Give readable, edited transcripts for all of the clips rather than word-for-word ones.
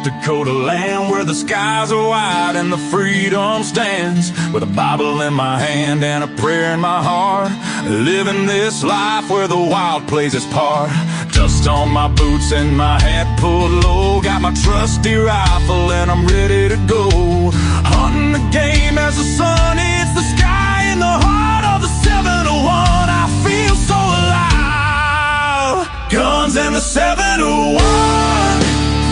Dakota land where the skies are wide and the freedom stands. With a Bible in my hand and a prayer in my heart, living this life where the wild plays its part. Dust on my boots and my hat pulled low, got my trusty rifle and I'm ready to go. Hunting the game as the sun hits the sky in the heart of the 701. I feel so alive. Guns and the 701,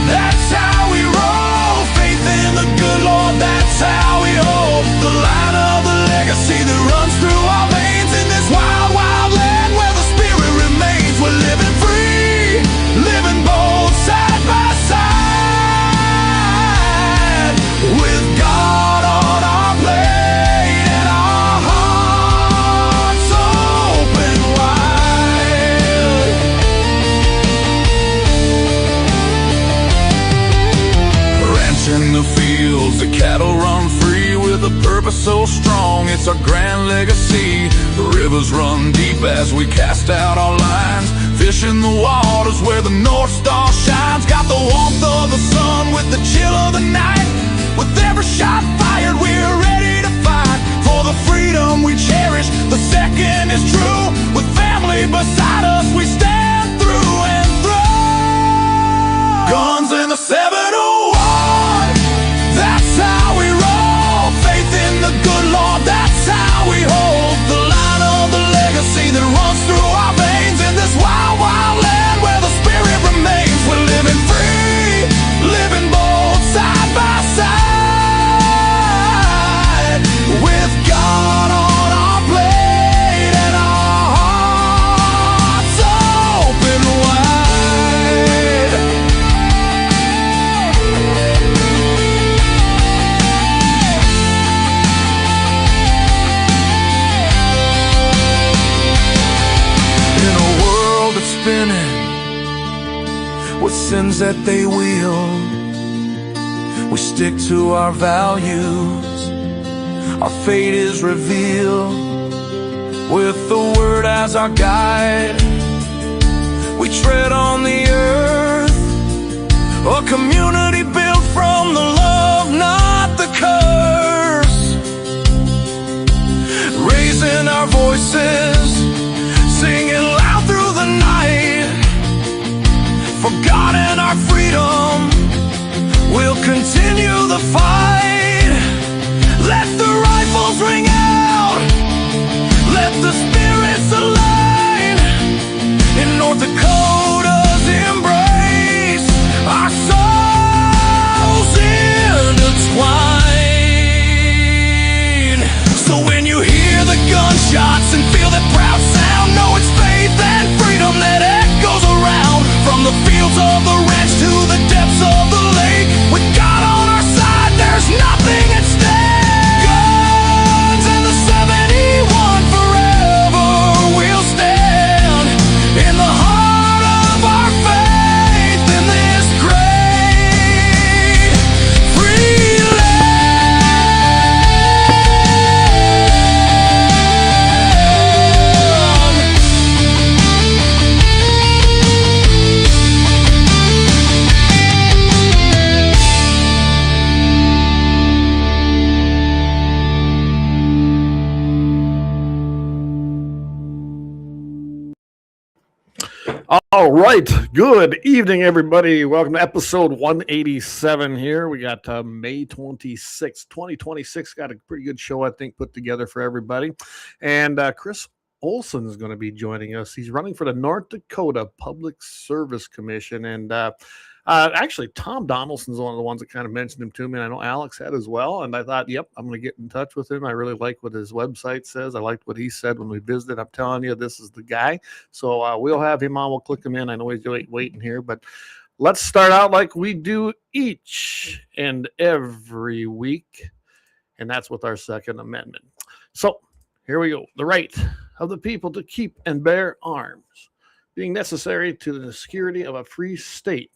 that's how we roll. Faith in the good Lord, that's how we hold the line of the legacy that runs through our veins in this wild, wild land where the spirit remains. We're living free, living bold, side by side, with God on our plate and our hearts open wide. Ranching the fields, the cattle run free with a purpose so strong, it's our grand legacy. The rivers run deep as we cast out our lines, fishing the waters where the North Star shines. Got the warmth of the sun with the chill of the night. With every shot fired, we're ready to fight for the freedom we cherish. The second is true. With family beside us, we stand through and through. Guns in the 701, that's how we roll. Faith in the good Lord, that's how we hold the line of the legacy that runs through our veins in this wild, wild land where the spirit remains. We're living free, living bold, side by side, with God on our plate and our hearts open wide. In a world that's spinning with sins that they wield, we stick to our values. Our fate is revealed with the word as our guide. We tread on the earth, a community built from the love, not the curse. Raising our voices, singing loud through the night, for God and our freedom, we'll continue the fight. Let the rifles ring out, let the spirits align. In North Dakota's embrace, our souls intertwine. So when you hear the gunshots and feel that proud sound, know it's faith and freedom that echoes around. From the fields of the ranch to the depths of the lake, with God on our side, there's nothing at stake. Guns and the 71, forever we'll stand in the heart of our faith in this great free All right. Good evening, everybody. Welcome to episode 187 here. We got May 26, 2026. Got a pretty good show, I think, put together for everybody. And Chris Olson is going to be joining us. He's running for the North Dakota Public Service Commission. And actually, Tom Donaldson's one of the ones that kind of mentioned him to me. And I know Alex had as well. And I thought, yep, I'm going to get in touch with him. I really like what his website says. I liked what he said when we visited. I'm telling you, this is the guy. So we'll have him on. We'll click him in. I know he's waiting here. But let's start out like we do each and every week. And that's with our Second Amendment. So here we go. The right of the people to keep and bear arms, being necessary to the security of a free state.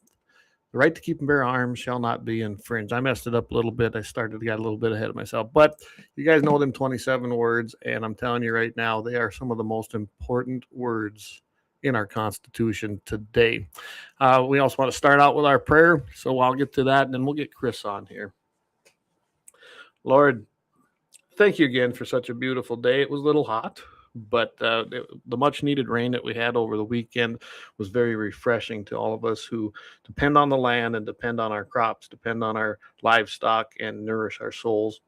The right to keep and bear arms shall not be infringed. I messed it up a little bit. I got a little bit ahead of myself. But you guys know them 27 words, and I'm telling you right now, they are some of the most important words in our Constitution today. We also want to start out with our prayer, so I'll get to that, and then we'll get Chris on here. Lord, thank you again for such a beautiful day. It was a little hot, but the much-needed rain that we had over the weekend was very refreshing to all of us who depend on the land and depend on our crops, depend on our livestock, and nourish our souls.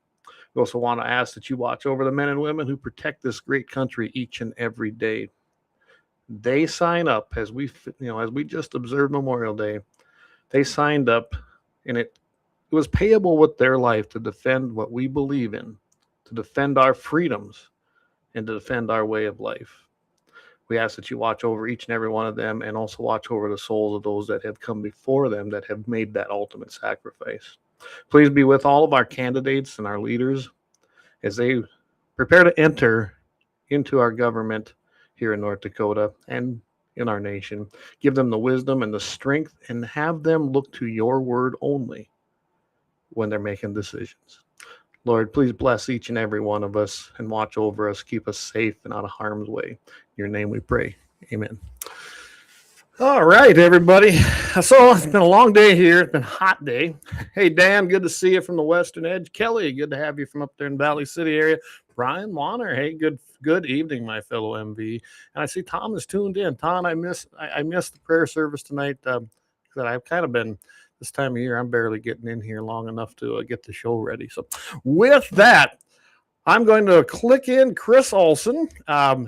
We also want to ask that you watch over the men and women who protect this great country each and every day. They sign up, as we just observed Memorial Day, they signed up, and it was payable with their life to defend what we believe in, to defend our freedoms, and to defend our way of life. We ask that you watch over each and every one of them, and also watch over the souls of those that have come before them that have made that ultimate sacrifice. Please be with all of our candidates and our leaders as they prepare to enter into our government here in North Dakota and in our nation. Give them the wisdom and the strength, and have them look to your word only when they're making decisions. Lord, please bless each and every one of us and watch over us, keep us safe and out of harm's way. In your name we pray. Amen. All right, everybody. So it's been a long day here. It's been a hot day. Hey, Dan, good to see you from the Western Edge. Kelly, good to have you from up there in Valley City area. Brian Warner, hey, good evening, my fellow MV. And I see Tom is tuned in. Tom, I missed the prayer service tonight. That I've kind of been, this time of year, I'm barely getting in here long enough to get the show ready. So with that, I'm going to click in Chris Olson.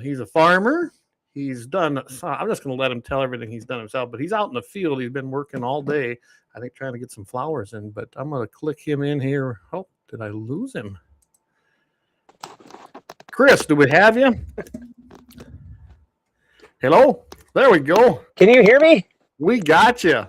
He's a farmer. He's done, I'm just going to let him tell everything he's done himself, but he's out in the field. He's been working all day, I think, trying to get some flowers in, but I'm going to click him in here. Oh, did I lose him? Chris, do we have you? Hello? There we go. Can you hear me? We got you.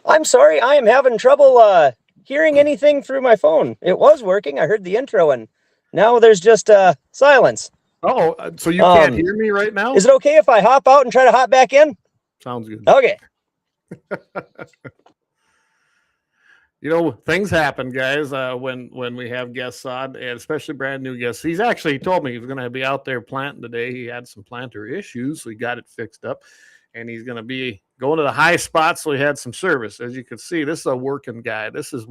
I'm sorry. I am having trouble hearing anything through my phone. It was working. I heard the intro, and now there's just silence. Oh, so you can't hear me right now? Is it okay if I hop out and try to hop back in? Sounds good. Okay. Things happen, guys, when we have guests on, and especially brand new guests. He told me he was going to be out there planting today. He had some planter issues, so he got it fixed up, and he's going to be going to the high spot, so he had some service. As you can see, this is a working guy. This is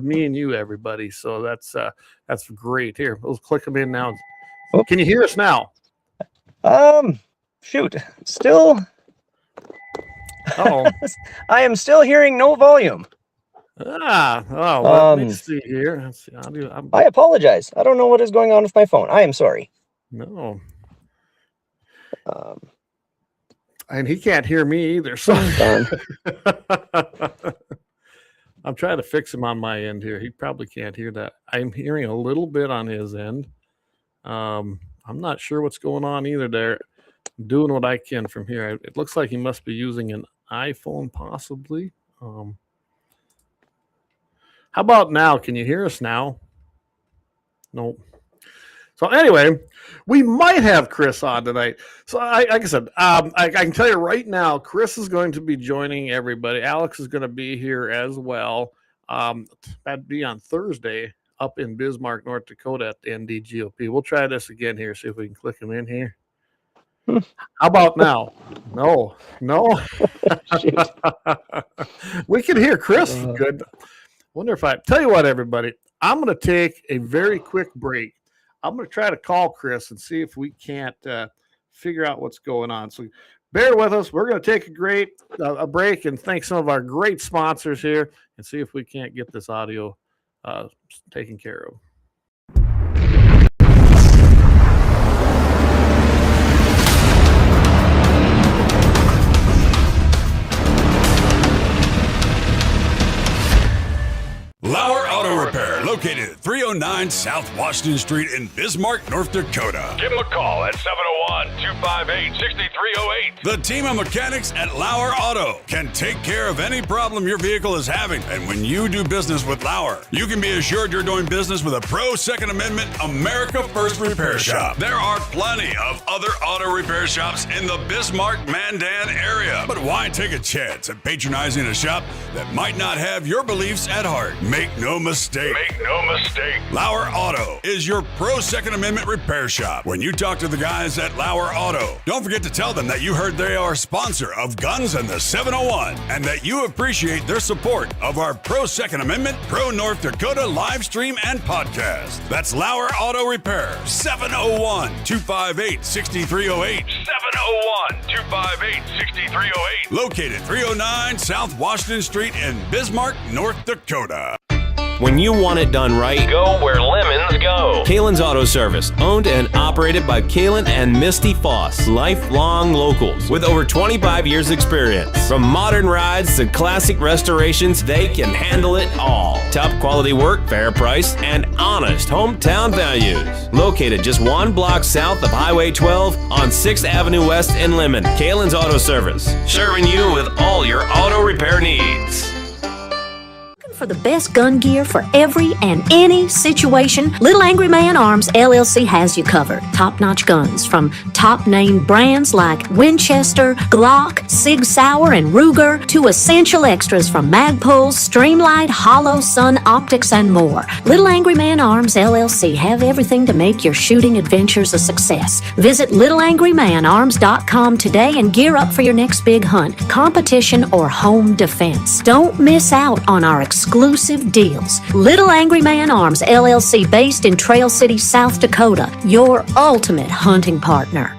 me and you, everybody. So that's great. Here, let's click him in now. Oh. Can you hear us now? Shoot, still. Oh, I am still hearing no volume. Let me see here. Let's see. I apologize. I don't know what is going on with my phone. I am sorry. No. And he can't hear me either. So I'm trying to fix him on my end here. He probably can't hear that. I'm hearing a little bit on his end. I'm not sure what's going on either there. I'm doing what I can from here. It looks like he must be using an iPhone possibly. How about now? Can you hear us now? Nope. So anyway, we might have Chris on tonight. So like I said, I can tell you right now, Chris is going to be joining everybody. Alex is going to be here as well. That'd be on Thursday up in Bismarck, North Dakota at the NDGOP. We'll try this again here, see if we can click him in here. How about now? No. We can hear Chris. Good. Wonder if tell you what, everybody, I'm going to take a very quick break. I'm going to try to call Chris and see if we can't figure out what's going on. So bear with us. We're going to take a break and thank some of our great sponsors here and see if we can't get this audio taken care of. LAUER Auto Repair, located at 309 South Washington Street in Bismarck, North Dakota. Give them a call at 701-258-6308. The team of mechanics at LAUER Auto can take care of any problem your vehicle is having. And when you do business with LAUER, you can be assured you're doing business with a pro Second Amendment America First repair shop. There are plenty of other auto repair shops in the Bismarck-Mandan area. But why take a chance at patronizing a shop that might not have your beliefs at heart? Make no mistake. no mistake. Lauer Auto is your pro Second Amendment repair shop. When you talk to the guys at Lauer Auto, don't forget to tell them that you heard they are a sponsor of Guns and the 701 and that you appreciate their support of our pro Second Amendment, pro North Dakota live stream and podcast. That's Lauer Auto Repair, 701-258-6308. 701-258-6308. Located 309 South Washington Street in Bismarck, North Dakota. When you want it done right, go where lemons go. Kalon's Auto Service, owned and operated by Kalon and Misty Foss, lifelong locals with over 25 years experience. From modern rides to classic restorations, they can handle it all. Top quality work, fair price, and honest hometown values. Located just 1 block south of Highway 12 on 6th Avenue West in Lemmon. Kalon's Auto Service, serving you with all your auto repair needs. For the best gun gear for every and any situation, Little Angry Man Arms LLC has you covered. Top-notch guns from top-name brands like Winchester, Glock, Sig Sauer, and Ruger to essential extras from Magpul's, Streamlight, Hollow, Sun Optics, and more. Little Angry Man Arms LLC have everything to make your shooting adventures a success. Visit littleangrymanarms.com today and gear up for your next big hunt, competition, or home defense. Don't miss out on our exclusive deals. Little Angry Man Arms LLC, based in Trail City, South Dakota, your ultimate hunting partner.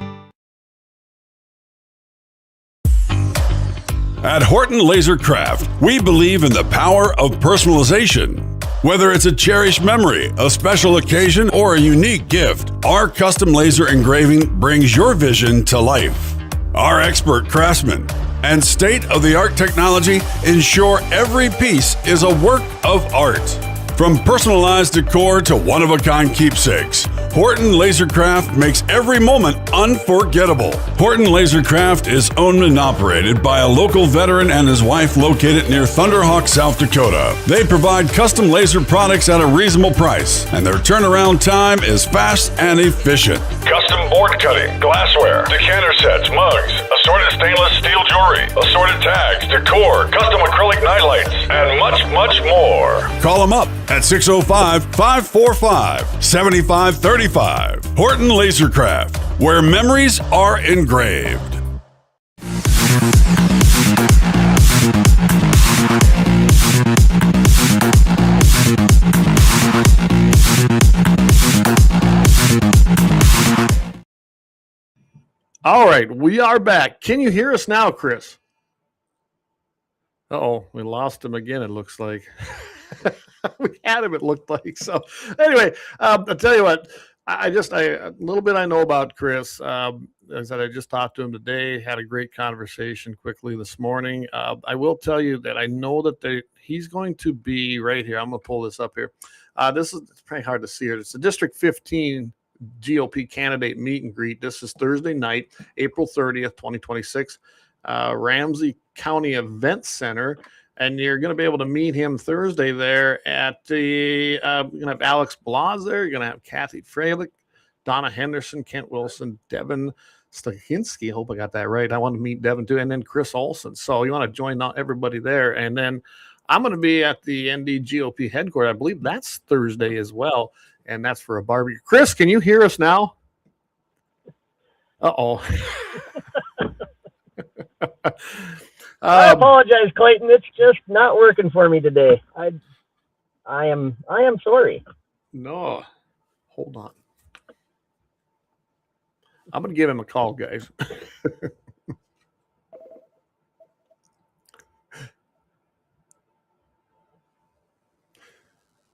At Horton LaserCraft, we believe in the power of personalization. Whether it's a cherished memory, a special occasion, or a unique gift, our custom laser engraving brings your vision to life. Our expert craftsmen and state-of-the-art technology ensure every piece is a work of art. From personalized decor to one-of-a-kind keepsakes, Horton LaserCraft makes every moment unforgettable. Horton LaserCraft is owned and operated by a local veteran and his wife located near Thunderhawk, South Dakota. They provide custom laser products at a reasonable price, and their turnaround time is fast and efficient. Custom board cutting, glassware, decanter sets, mugs, assorted stainless steel jewelry, assorted tags, decor, custom acrylic nightlights, and much, much more. Call them up at 605-545-7535. Horton LaserCraft, where memories are engraved. All right, we are back. Can you hear us now, Chris? Uh-oh, we lost him again, it looks like. We had him, it looked like. So anyway, I'll tell you what, a little bit I know about Chris. As I just talked to him today, had a great conversation quickly this morning. I will tell you that I know that he's going to be right here. I'm going to pull this up here. It's pretty hard to see it. It's the District 15 GOP candidate meet and greet. This is Thursday night, April 30th, 2026, Ramsey County Event Center. And you're going to be able to meet him Thursday there at the, you're going to have Alex Blas there. You're going to have Kathy Freilich, Donna Henderson, Kent Wilson, Devin Stahinski. Hope I got that right. I want to meet Devin too. And then Chris Olson. So you want to join everybody there. And then I'm going to be at the ND GOP headquarters. I believe that's Thursday as well. And that's for a barbecue. Chris, can you hear us now? Uh-oh. I apologize, Clayton. It's just not working for me today. I am sorry. No, hold on. I'm going to give him a call, guys.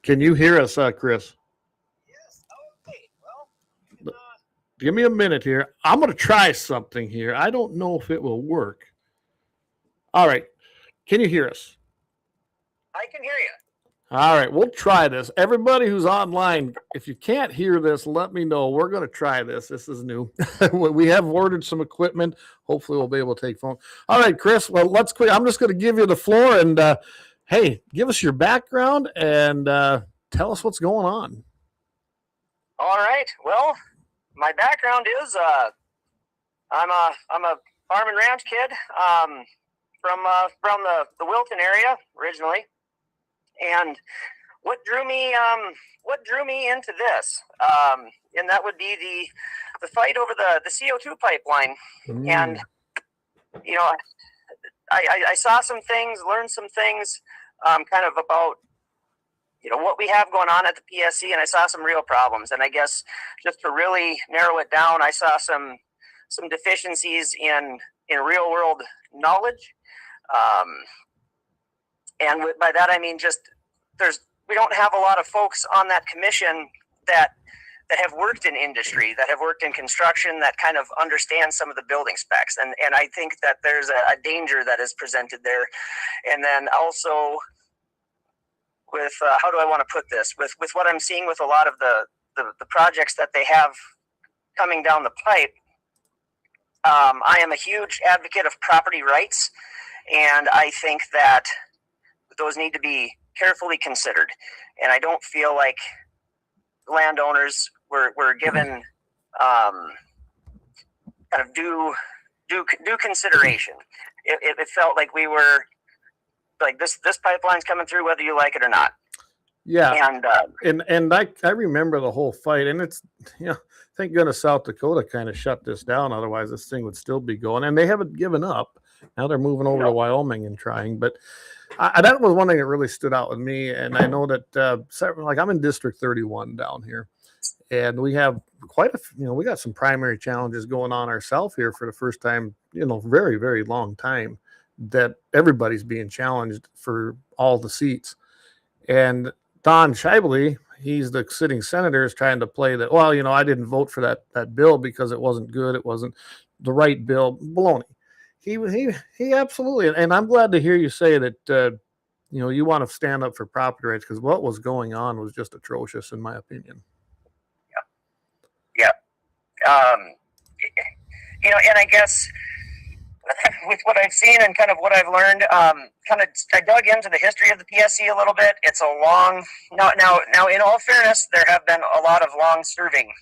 Can you hear us, Chris? Yes. Okay. Well, give me a minute here. I'm going to try something here. I don't know if it will work. All right. Can you hear us? I can hear you. All right. We'll try this. Everybody who's online, if you can't hear this, let me know. We're going to try this. This is new. We have ordered some equipment. Hopefully we'll be able to take phone. All right, Chris. Well, let's quit. I'm just going to give you the floor and, hey, give us your background and tell us what's going on. All right. Well, my background is I'm a farm and ranch kid. From the Wilton area originally, and what drew me into this, and that would be the fight over the CO2 pipeline. And you know, I saw some things, learned some things, kind of about, you know, what we have going on at the PSC, and I saw some real problems. And I guess just to really narrow it down, I saw some deficiencies in real world knowledge. And by that I mean just we don't have a lot of folks on that commission that have worked in industry, that have worked in construction, that kind of understand some of the building specs. And I think that there's a danger that is presented there. And then also with, how do I want to put this? With what I'm seeing with a lot of the projects that they have coming down the pipe, I am a huge advocate of property rights. And I think that those need to be carefully considered. And I don't feel like landowners were given kind of due consideration. It felt like we were like this pipeline's coming through whether you like it or not. Yeah, and I remember the whole fight, and it's, you know, thank goodness South Dakota kind of shut this down. Otherwise, this thing would still be going, and they haven't given up. Now they're moving over to Wyoming and trying, but that was one thing that really stood out with me. And I know that, like, I'm in District 31 down here, and we have quite a, you know, we got some primary challenges going on ourselves here for the first time, you know, very, very long time, that everybody's being challenged for all the seats. And Don Shively, he's the sitting senator, is trying to play that, well, you know, I didn't vote for that bill because it wasn't good. It wasn't the right bill. Baloney. He absolutely, and I'm glad to hear you say that, you know, you want to stand up for property rights, because what was going on was just atrocious, in my opinion. Yeah. You know, and I guess with what I've seen and kind of what I've learned, I dug into the history of the PSC a little bit. It's a long, now in all fairness, there have been a lot of long-serving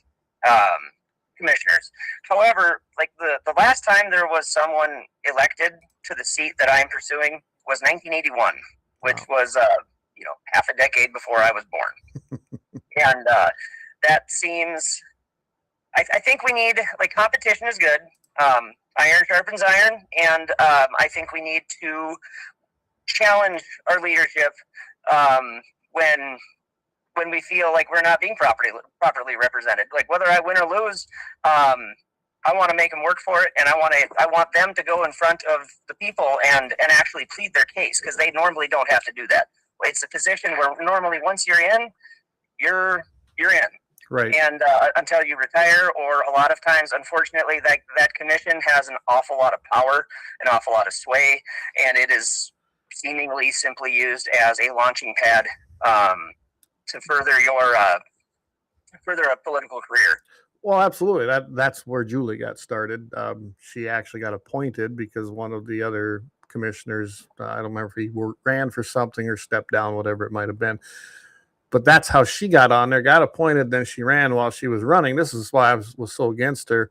commissioners. However, like the last time there was someone elected to the seat that I am pursuing was 1981, which was, you know, half a decade before I was born. And that seems, I think we need, like, competition is good. Iron sharpens iron, and I think we need to challenge our leadership when we feel like we're not being properly represented. Like, whether I win or lose, I want to make them work for it, and I want them to go in front of the people and actually plead their case, because they normally don't have to do that. It's a position where normally once you're in, you're in. Right. And until you retire, or a lot of times, unfortunately, that commission has an awful lot of power, an awful lot of sway, and it is seemingly simply used as a launching pad to further a political career. Well, absolutely. That's where Julie got started. She actually got appointed because one of the other commissioners, I don't remember if he ran for something or stepped down, whatever it might have been. But that's how she got on there, got appointed, then she ran while she was running. This is why I was so against her,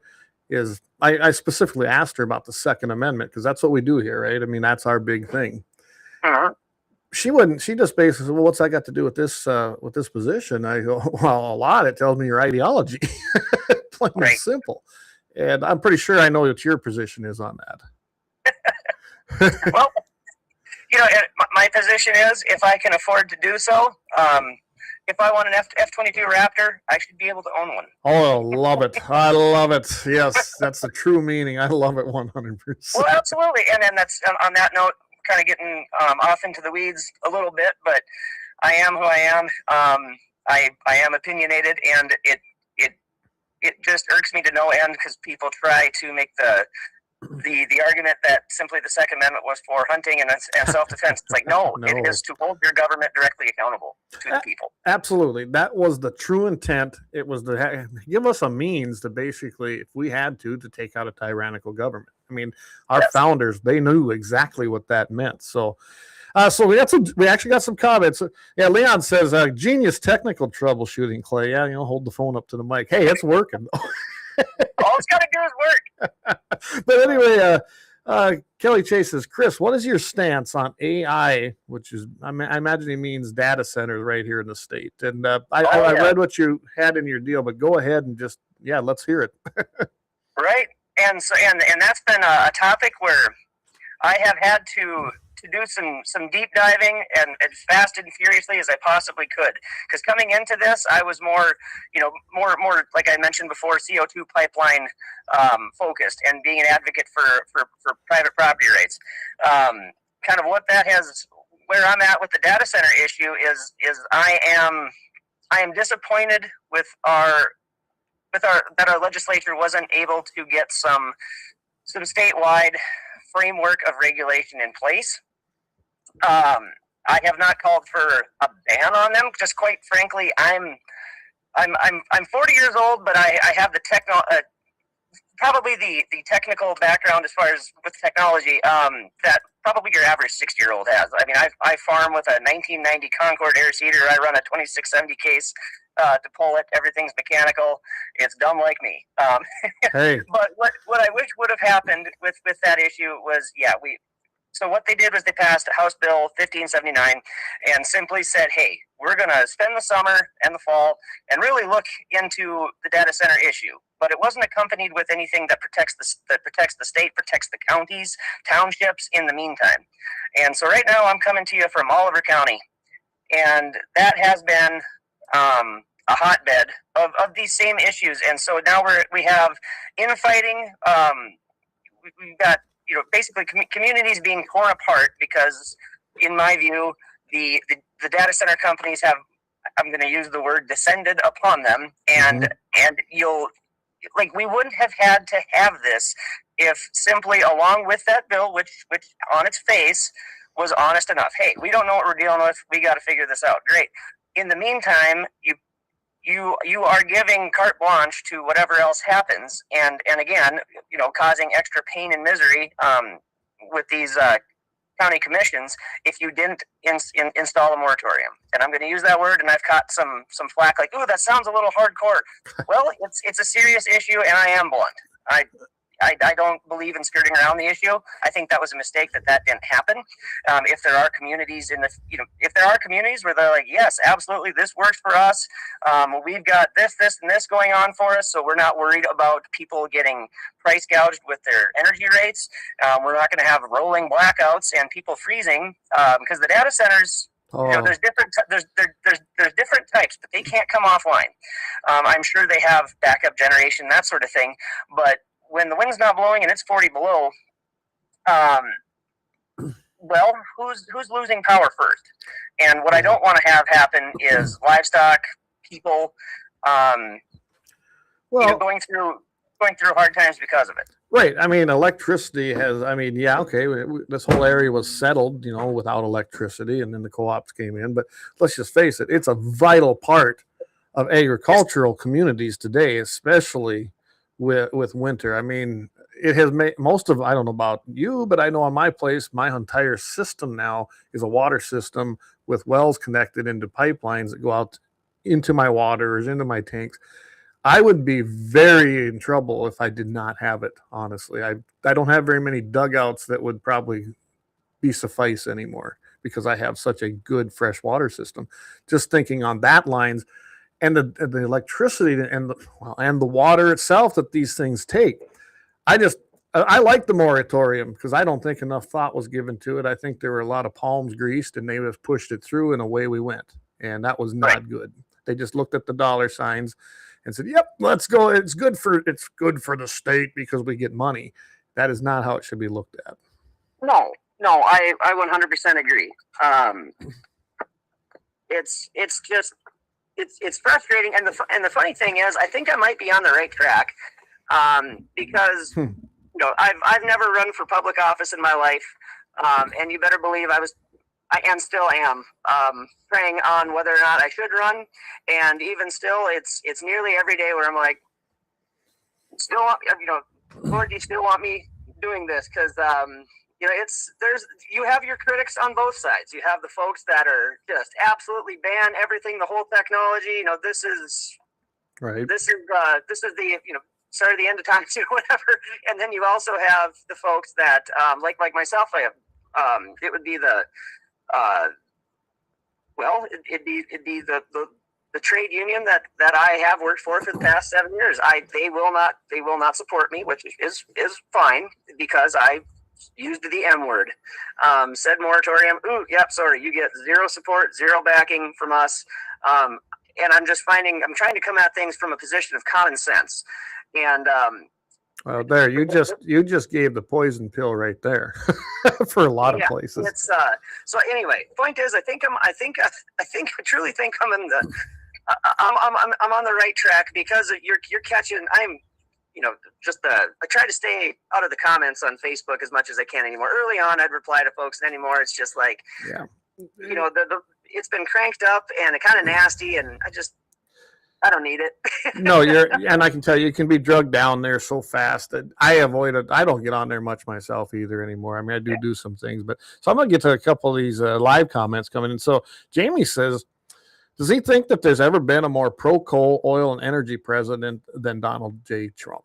is I specifically asked her about the Second Amendment, because that's what we do here, right? I mean, that's our big thing. Uh-huh. She just basically said, well, what's that got to do with this position? I go, well, a lot. It tells me your ideology. Plain and simple. And I'm pretty sure I know what your position is on that. Well, you know, my position is, if I can afford to do so, if I want an F-22 Raptor, I should be able to own one. Oh, I love it. I love it. Yes, that's the true meaning. I love it 100%. Well, absolutely. And then that's, on that note, kind of getting off into the weeds a little bit, but I am who I am. I am opinionated, and it just irks me to no end, because people try to make the argument that simply the Second Amendment was for hunting and self-defense. It's like, no, it is to hold your government directly accountable to the people. Absolutely. That was the true intent. It was to give us a means to basically, if we had to take out a tyrannical government. I mean, our founders, they knew exactly what that meant. So we actually got some comments. Yeah, Leon says, genius technical troubleshooting, Clay. Yeah, hold the phone up to the mic. Hey, it's working. All it's got to do is work. But anyway, Kelly Chase says, Chris, what is your stance on AI, which is, I imagine he means data centers right here in the state. And I read what you had in your deal, but go ahead and just, let's hear it. Right. And so, and that's been a topic where I have had to do some deep diving and as fast and furiously as I possibly could. Because coming into this, I was more like I mentioned before, CO2 pipeline focused and being an advocate for private property rights. Kind of what that has, where I'm at with the data center issue is I am disappointed with that our legislature wasn't able to get some statewide framework of regulation in place. I have not called for a ban on them. Just quite frankly, I'm 40 years old, but I have the probably the technical background as far as with technology that probably your average 60-year-old has. I mean, I farm with a 1990 Concord air seeder. I run a 2670 case to pull it. Everything's mechanical. It's dumb like me. Hey. But what I wish would have happened with that issue was, so what they did was they passed House Bill 1579 and simply said, hey, we're going to spend the summer and the fall and really look into the data center issue. But it wasn't accompanied with anything that protects the state, protects the counties, townships in the meantime. And so right now I'm coming to you from Oliver County, and that has been a hotbed of these same issues. And so now we have infighting. We've got basically communities being torn apart because, in my view, the data center companies have, I'm going to use the word, descended upon them, and we wouldn't have had to have this if simply along with that bill, which on its face was honest enough. Hey, we don't know what we're dealing with. We got to figure this out. Great. In the meantime, you are giving carte blanche to whatever else happens, and again, causing extra pain and misery with these county commissions if you didn't install a moratorium. And I'm going to use that word, and I've caught some flack like, "Ooh, that sounds a little hardcore." Well, it's a serious issue, and I am blunt. I don't believe in skirting around the issue. I think that was a mistake that didn't happen. If there are communities if there are communities where they're like, yes, absolutely, this works for us. We've got this, and this going on for us, so we're not worried about people getting price gouged with their energy rates. We're not going to have rolling blackouts and people freezing because the data centers. There's different types, but they can't come offline. I'm sure they have backup generation, that sort of thing, but when the wind's not blowing and it's 40 below, well, who's losing power first? And what I don't want to have happen is livestock, people, going through hard times because of it. Right. I mean, electricity has, this whole area was settled, without electricity, and then the co-ops came in. But let's just face it, it's a vital part of agricultural communities today, especially with winter. I mean, it has made most of, I don't know about you, but I know on my place, my entire system now is a water system with wells connected into pipelines that go out into my waters, into my tanks. I would be very in trouble if I did not have it, honestly. I don't have very many dugouts that would probably be suffice anymore because I have such a good fresh water system. Just thinking on that lines, and the electricity and the water itself that these things take. I like the moratorium because I don't think enough thought was given to it. I think there were a lot of palms greased and they just pushed it through and away we went. And that was not good. They just looked at the dollar signs and said, yep, let's go. It's good for the state because we get money. That is not how it should be looked at. No, I 100% agree. It's frustrating, and the funny thing is, I think I might be on the right track because I've never run for public office in my life, and you better believe I still am praying on whether or not I should run, and even still, it's nearly every day where I'm like, Lord, do you still want me doing this? Because you have your critics on both sides. You have the folks that are just absolutely ban everything, the whole technology. This is right. This is the start of the end of times, whatever. And then you also have the folks that, like myself, I have, it would be the, it'd be the trade union that I have worked for the past 7 years. They will not support me, which is fine, because I used the M word. Said moratorium. Ooh, yep, sorry, you get zero support, zero backing from us. And I'm trying to come at things from a position of common sense. And well, there you just gave the poison pill right there for a lot of places. It's so anyway. Point is, I truly think I'm in the. I'm on the right track, because you're catching. I try to stay out of the comments on Facebook as much as I can anymore. Early on, I'd reply to folks, and anymore it's just like, it's been cranked up and it kind of nasty, and I don't need it. No, and I can tell you, it can be drugged down there so fast that I avoid it. I don't get on there much myself either anymore. I mean, I do some things, but so I'm going to get to a couple of these live comments coming in. So Jamie says, does he think that there's ever been a more pro-coal, oil, and energy president than Donald J. Trump?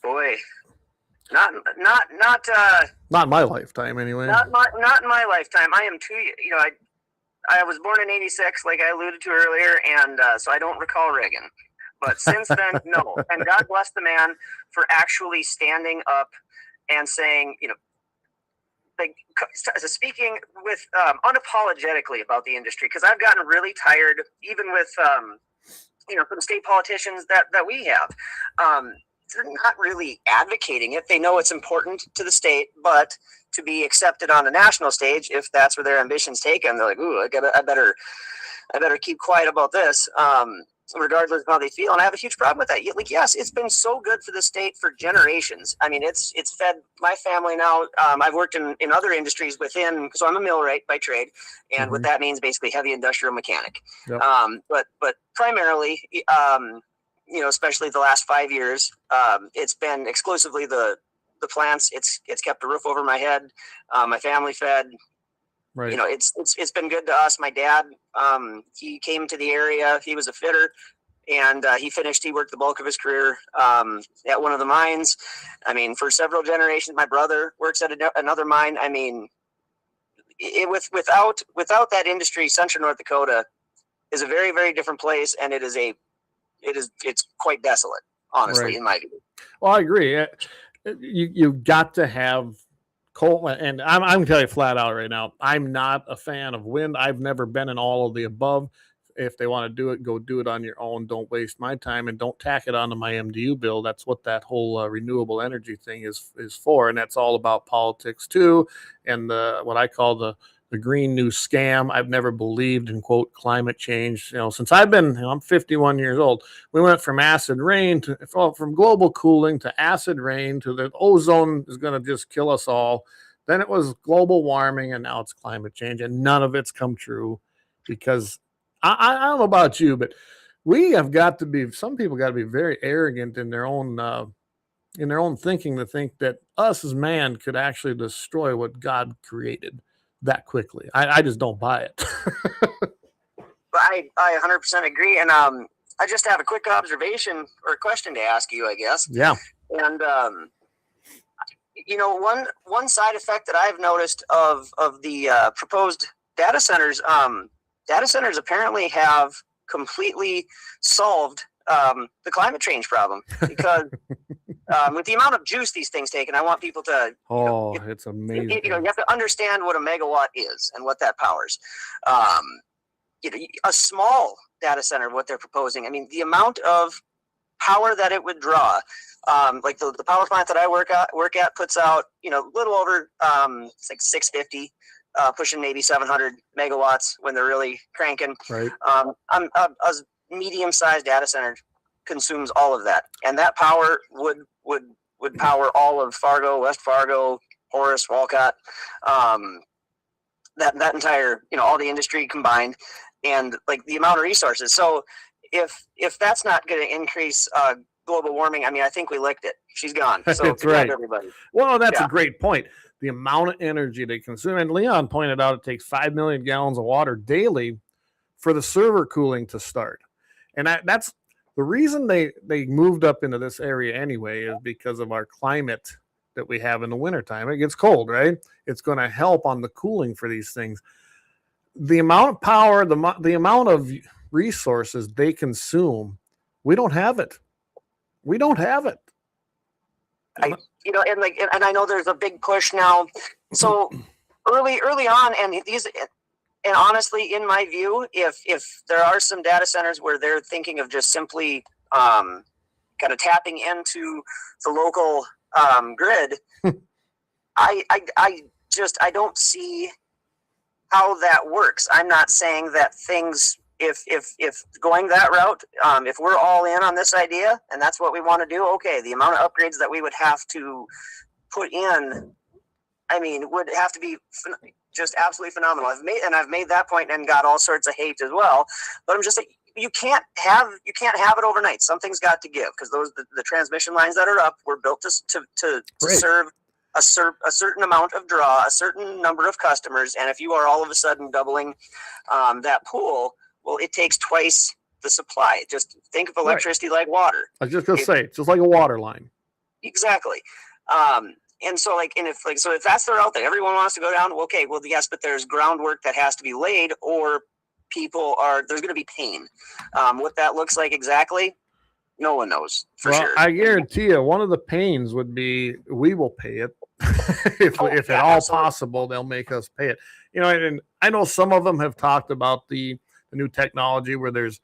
Boy, not in my lifetime anyway. Not in my lifetime. I am I was born in '86, like I alluded to earlier, and so I don't recall Reagan. But since then, no. And God bless the man for actually standing up and saying, speaking with unapologetically about the industry, because I've gotten really tired, even with from state politicians that we have. They're not really advocating it. They know it's important to the state, but to be accepted on the national stage, if that's where their ambitions take them, they're like, "Ooh, I better keep quiet about this." Regardless of how they feel, and I have a huge problem with that. Like, yes, it's been so good for the state for generations. I mean, it's fed my family now. I've worked in other industries within, so I'm a millwright by trade, and what that means, basically heavy industrial mechanic. Yep. But primarily, especially the last 5 years, it's been exclusively the plants. It's kept a roof over my head, my family fed. Right. It's been good to us. My dad, he came to the area. He was a fitter, and he worked the bulk of his career at one of the mines. I mean, for several generations. My brother works at another mine. I mean, without that industry, Central North Dakota is a very, very different place, and it's quite desolate, honestly, right, in my view. Well, I agree. You've got to have coal, and I'm going to tell you flat out right now, I'm not a fan of wind. I've never been in all of the above. If they want to do it, go do it on your own. Don't waste my time, and don't tack it onto my MDU bill. That's what that whole renewable energy thing is for, and that's all about politics too, and what I call the green new scam. I've never believed in, quote, climate change. Since I'm 51 years old. We went from acid rain from global cooling to acid rain to the ozone is going to just kill us all. Then it was global warming, and now it's climate change, and none of it's come true, because I don't know about you, but some people got to be very arrogant in their own thinking, to think that us as man could actually destroy what God created that quickly. I just don't buy it. I 100% agree. And I just have a quick observation or question to ask you, I guess. Yeah. And one side effect that I've noticed of the proposed data centers apparently have completely solved the climate change problem, because with the amount of juice these things take, and I want people to it's amazing. You have to understand what a megawatt is and what that powers. A small data center, what they're proposing, I mean, the amount of power that it would draw, like the power plant that I work at puts out little over it's like 650, pushing maybe 700 megawatts when they're really cranking. Right. A medium-sized data center consumes all of that, and that power would power all of Fargo, West Fargo, Horace, Walcott, that entire, all the industry combined, and like the amount of resources. So if that's not going to increase global warming, I mean, I think we licked it. She's gone. So that's right, everybody. Well, that's a great point. The amount of energy they consume, and Leon pointed out, it takes 5 million gallons of water daily for the server cooling to start. And that's The reason they moved up into this area anyway is because of our climate that we have in the wintertime. It gets cold, right? It's going to help on the cooling for these things. The amount of power, the amount of resources they consume, we don't have it. We don't have it. And I know there's a big push now. So early on, and honestly, in my view, if there are some data centers where they're thinking of just simply kind of tapping into the local grid, I don't see how that works. I'm not saying that things, if going that route, if we're all in on this idea and that's what we want to do, okay, the amount of upgrades that we would have to put in, I mean, would have to be just absolutely phenomenal. I've made that point and got all sorts of hate as well. But I'm just saying, you can't have it overnight. Something's got to give, because the transmission lines that are up were built to serve a certain amount of draw, a certain number of customers. And if you are all of a sudden doubling that pool, well, it takes twice the supply. Just think of electricity like water. I was just going to say, it's just like a water line. Exactly. And so if that's the route that everyone wants to go down, okay, well, yes, but there's groundwork that has to be laid, or there's going to be pain. What that looks like exactly, no one knows for sure. I guarantee you, one of the pains would be we will pay it. if at all possible, they'll make us pay it. And I know some of them have talked about the new technology where there's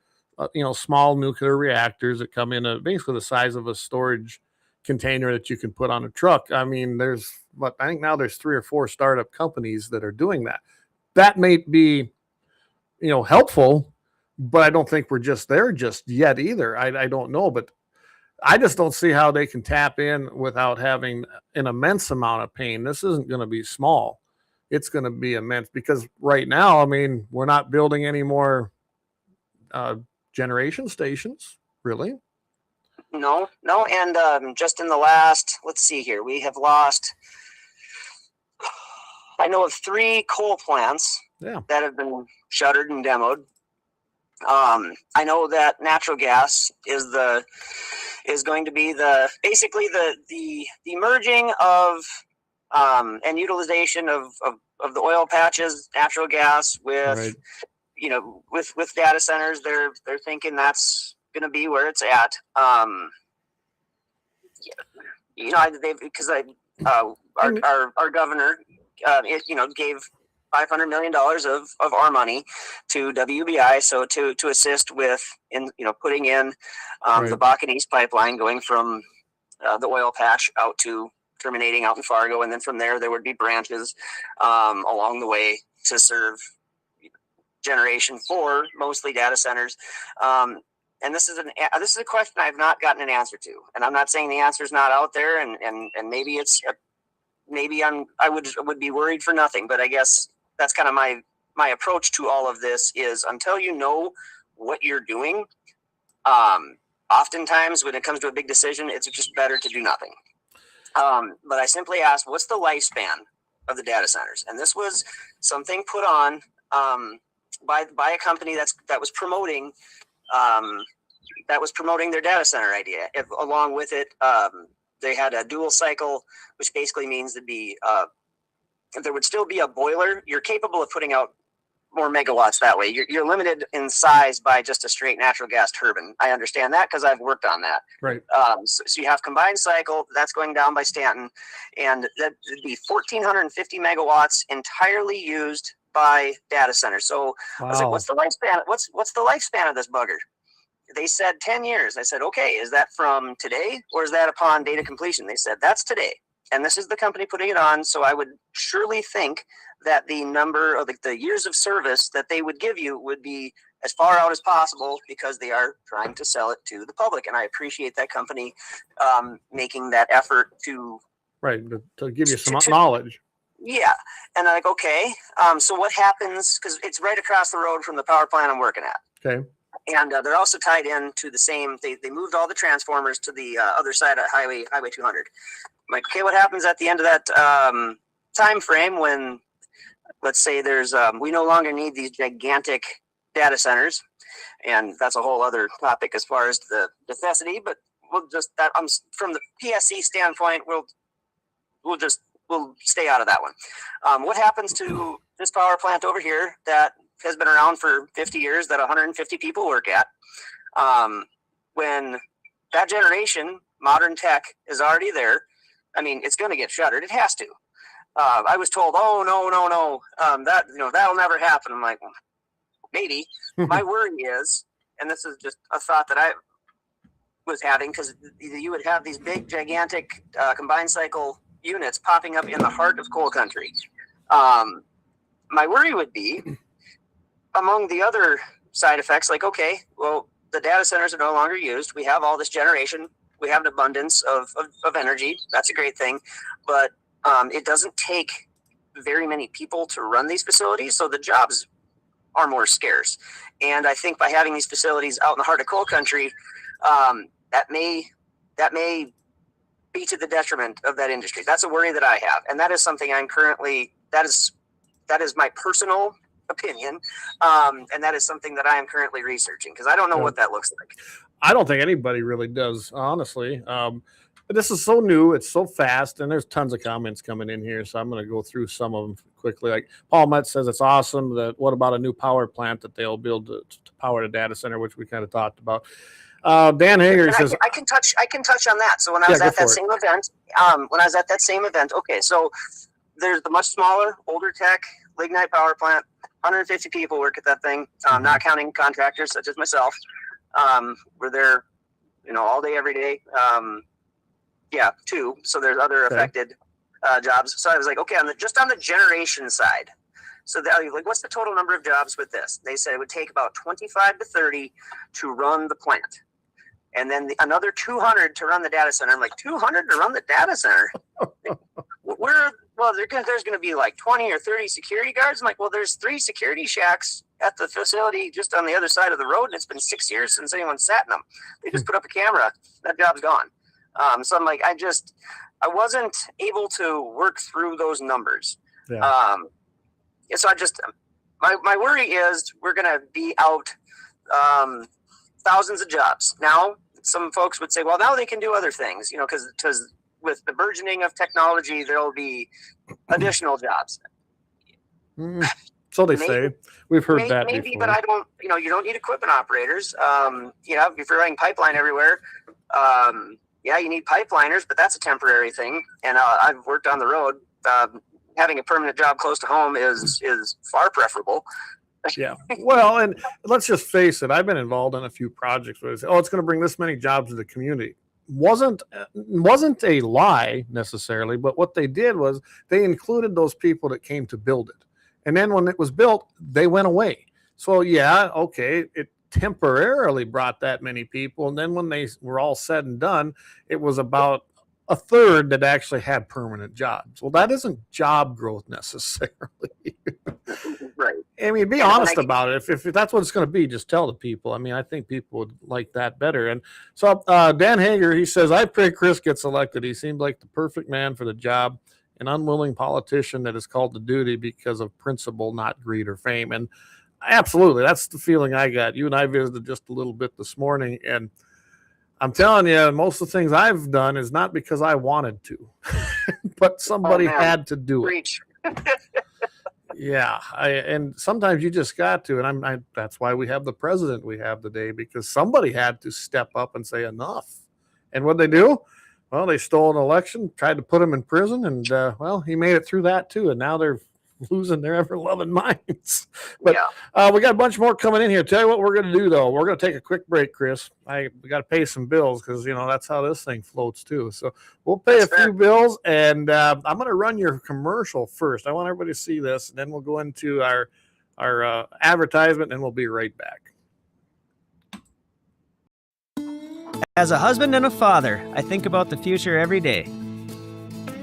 small nuclear reactors that come in basically the size of a storage container that you can put on a truck. I mean, I think now there's 3 or 4 startup companies that are doing that. That may be helpful, but I don't think we're just there just yet either. I don't know, but I just don't see how they can tap in without having an immense amount of pain. This isn't going to be small. It's going to be immense, because right now, I mean, we're not building any more generation stations, really. No. And just in the last, let's see here, we have lost, I know of 3 coal plants that have been shuttered and demoed. I know that natural gas is going to be basically the merging of and utilization of the oil patches, natural gas with with data centers. They're thinking that's going to be where it's at. Our governor gave $500 million of our money to WBI, so to assist with putting in the Bakken East pipeline, going from the oil patch out to terminating out in Fargo, and then from there would be branches along the way to serve generation for mostly data centers. And this is a question I've not gotten an answer to, and I'm not saying the answer is not out there, and maybe it's I would be worried for nothing, but I guess that's kind of my approach to all of this is, until you know what you're doing, oftentimes when it comes to a big decision, it's just better to do nothing. But I simply asked, what's the lifespan of the data centers? And this was something put on by a company that was promoting their data center idea. Along with it, they had a dual cycle, which basically means there would still be a boiler. You're capable of putting out more megawatts that way. You're limited in size by just a straight natural gas turbine. I understand that because I've worked on that. Right. So you have combined cycle that's going down by Stanton, and that would be 1,450 megawatts entirely used by data centers. So I was like, what's the lifespan? What's the lifespan of this bugger? They said 10 years. I said, okay, is that from today or is that upon data completion? They said, that's today. And this is the company putting it on. So I would surely think that the number of the years of service that they would give you would be as far out as possible, because they are trying to sell it to the public. And I appreciate that company making that effort to give you some knowledge. Yeah. And I'm like, okay, so what happens? Because it's right across the road from the power plant I'm working at. Okay. And they're also tied in to the same, they moved all the transformers to the other side of Highway 200. I'm like, okay, what happens at the end of that time frame when, let's say there's, we no longer need these gigantic data centers. And that's a whole other topic as far as the necessity, but we'll just, that from the PSC standpoint, we'll stay out of that one. What happens to this power plant over here that has been around for 50 years that 150 people work at? When that generation, modern tech, is already there, I mean, it's going to get shuttered. It has to. I was told, oh, no, that'll never happen. I'm like, well, maybe. My worry is, and this is just a thought that I was having, because you would have these big, gigantic combined cycle units popping up in the heart of coal country. My worry would be, among the other side effects, like, okay, well, the data centers are no longer used. We have all this generation. We have an abundance of energy. That's a great thing. But it doesn't take very many people to run these facilities, so the jobs are more scarce. And I think by having these facilities out in the heart of coal country, that may be to the detriment of that industry. That's a worry that I have, and that is something I'm currently. That is my personal opinion, and that is something that I am currently researching, because I don't know what that looks like. I don't think anybody really does, honestly. But this is so new, it's so fast, and there's tons of comments coming in here, so I'm going to go through some of them quickly. Like Paul Mutt says, it's awesome. That what about a new power plant that they'll build to power the data center, which we kind of talked about. Dan Hager says, I can touch on that. So when I was at that same event, okay, so there's the much smaller, older tech lignite power plant. 150 people work at that thing, not counting contractors such as myself. We're there, all day, every day. Two. So there's other affected jobs. So I was like, okay, just on the generation side. So like, what's the total number of jobs with this? They said it would take about 25 to 30 to run the plant, and then another 200 to run the data center. I'm like, 200 to run the data center? There's going to be like 20 or 30 security guards. I'm like, well, there's 3 security shacks at the facility just on the other side of the road, and it's been 6 years since anyone sat in them. They just put up a camera. That job's gone. So I'm like, I wasn't able to work through those numbers. Yeah. So my worry is we're going to be out thousands of jobs. Now, some folks would say, well, now they can do other things, because with the burgeoning of technology, there'll be additional jobs. So they say. We've heard that maybe, before. But I don't, you don't need equipment operators. If you're running pipeline everywhere, you need pipeliners, but that's a temporary thing. And I've worked on the road. Having a permanent job close to home is far preferable. Yeah. Well, and let's just face it. I've been involved in a few projects where they say, oh, it's going to bring this many jobs to the community. Wasn't a lie necessarily, but what they did was they included those people that came to build it. And then when it was built, they went away. So it temporarily brought that many people. And then when they were all said and done, it was about a third that actually had permanent jobs. Well, that isn't job growth necessarily. Right. I mean, be honest about it. If that's what it's going to be, just tell the people. I mean, I think people would like that better. And so Dan Hager, he says, I pray Chris gets elected. He seemed like the perfect man for the job, an unwilling politician that is called to duty because of principle, not greed or fame. And absolutely, that's the feeling I got. You and I visited just a little bit this morning, and I'm telling you, most of the things I've done is not because I wanted to, but somebody had to do it. Yeah, and sometimes you just got to, and that's why we have the president we have today, because somebody had to step up and say enough. And what'd they do? Well, they stole an election, tried to put him in prison, and he made it through that too. And now they're losing their ever-loving minds. But we got a bunch more coming in here. Tell you what we're going to do, though. We're going to take a quick break, Chris. We got to pay some bills because, that's how this thing floats, too. So we'll pay a few bills, and I'm going to run your commercial first. I want everybody to see this, and then we'll go into our advertisement, and we'll be right back. As a husband and a father, I think about the future every day.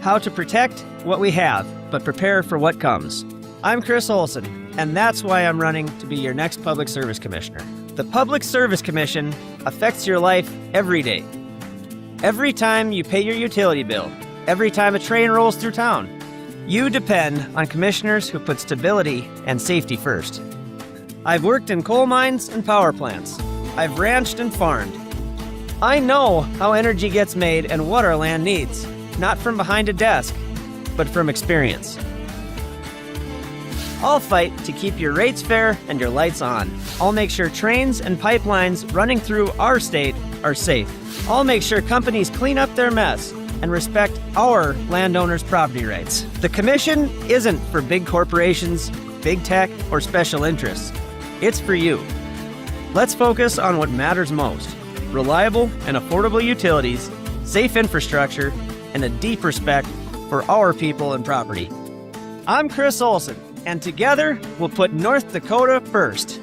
How to protect what we have, but prepare for what comes. I'm Chris Olson, and that's why I'm running to be your next Public Service Commissioner. The Public Service Commission affects your life every day. Every time you pay your utility bill, every time a train rolls through town, you depend on commissioners who put stability and safety first. I've worked in coal mines and power plants. I've ranched and farmed. I know how energy gets made and what our land needs, not from behind a desk, but from experience. I'll fight to keep your rates fair and your lights on. I'll make sure trains and pipelines running through our state are safe. I'll make sure companies clean up their mess and respect our landowners' property rights. The commission isn't for big corporations, big tech, or special interests. It's for you. Let's focus on what matters most: reliable and affordable utilities, safe infrastructure, and a deep respect for our people and property. I'm Chris Olson, and together we'll put North Dakota first.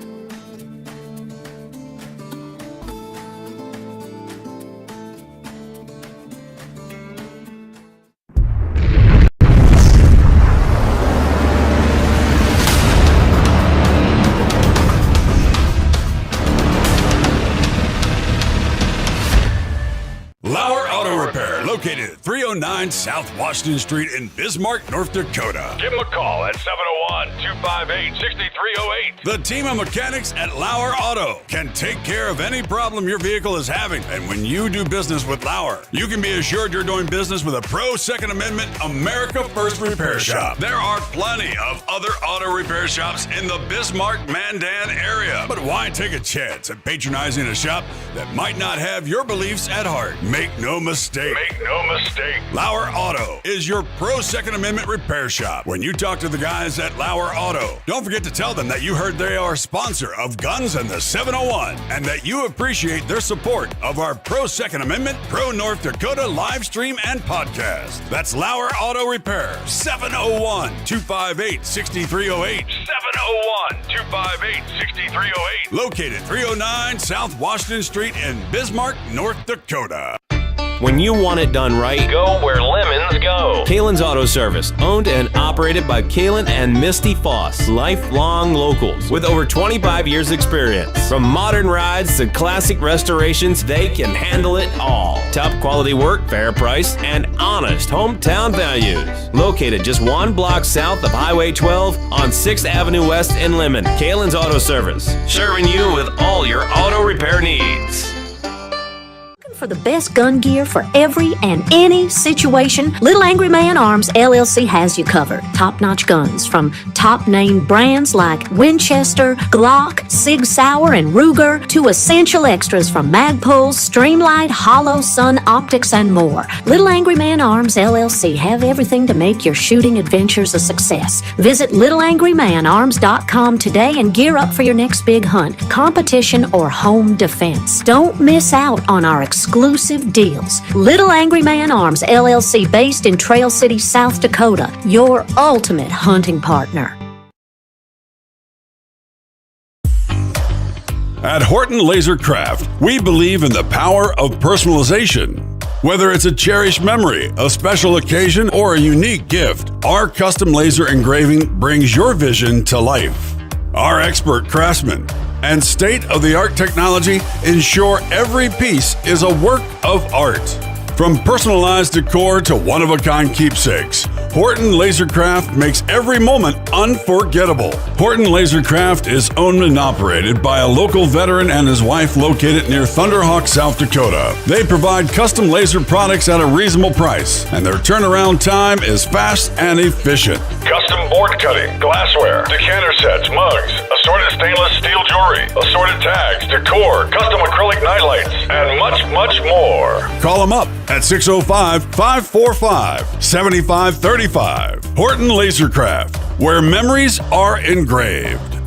LAUER Auto Repair, located at 309 South Washington Street in Bismarck, North Dakota. Give them a call at 701-258-6308. The team of mechanics at LAUER Auto can take care of any problem your vehicle is having. And when you do business with LAUER, you can be assured you're doing business with a pro Second Amendment America First repair shop. There are plenty of other auto repair shops in the Bismarck-Mandan area. But why take a chance at patronizing a shop that might not have your beliefs at heart? Make no mistake. LAUER Auto is your pro Second Amendment repair shop. When you talk to the guys at LAUER Auto, don't forget to tell them that you heard they are a sponsor of Guns and the 701 and that you appreciate their support of our pro Second Amendment, pro North Dakota live stream and podcast. That's LAUER Auto Repair, 701-258-6308. 701-258-6308. Located 309 South Washington Street in Bismarck, North Dakota. When you want it done right, Go where lemons go. Kalon's Auto Service, owned and operated by Kalon and Misty Foss, lifelong locals with over 25 years experience. From modern rides to classic restorations, they can handle it all. Top quality work, fair price, and honest hometown values. Located just one block south of Highway 12 on 6th Avenue West in Lemmon. Kalon's Auto Service, serving you with all your auto repair needs. For the best gun gear for every and any situation, Little Angry Man Arms LLC has you covered. Top-notch guns from top-name brands like Winchester, Glock, Sig Sauer, and Ruger to essential extras from Magpul's, Streamlight, Hollow, Sun Optics, and more. Little Angry Man Arms LLC have everything to make your shooting adventures a success. Visit littleangrymanarms.com today and gear up for your next big hunt, competition, or home defense. Don't miss out on our exclusive deals. Little Angry Man Arms LLC, based in Trail City, South Dakota, your ultimate hunting partner. At Horton LaserCraft, we believe in the power of personalization. Whether it's a cherished memory, a special occasion, or a unique gift, our custom laser engraving brings your vision to life. Our expert craftsmen and state-of-the-art technology ensure every piece is a work of art. From personalized decor to one-of-a-kind keepsakes, Horton LaserCraft makes every moment unforgettable. Horton LaserCraft is owned and operated by a local veteran and his wife located near Thunderhawk, South Dakota. They provide custom laser products at a reasonable price, and their turnaround time is fast and efficient. Custom board cutting, glassware, decanter sets, mugs, assorted stainless steel jewelry, assorted tags, decor, custom acrylic nightlights, and much, much more. Call them up at 605-545-7535. Horton LaserCraft, where memories are engraved.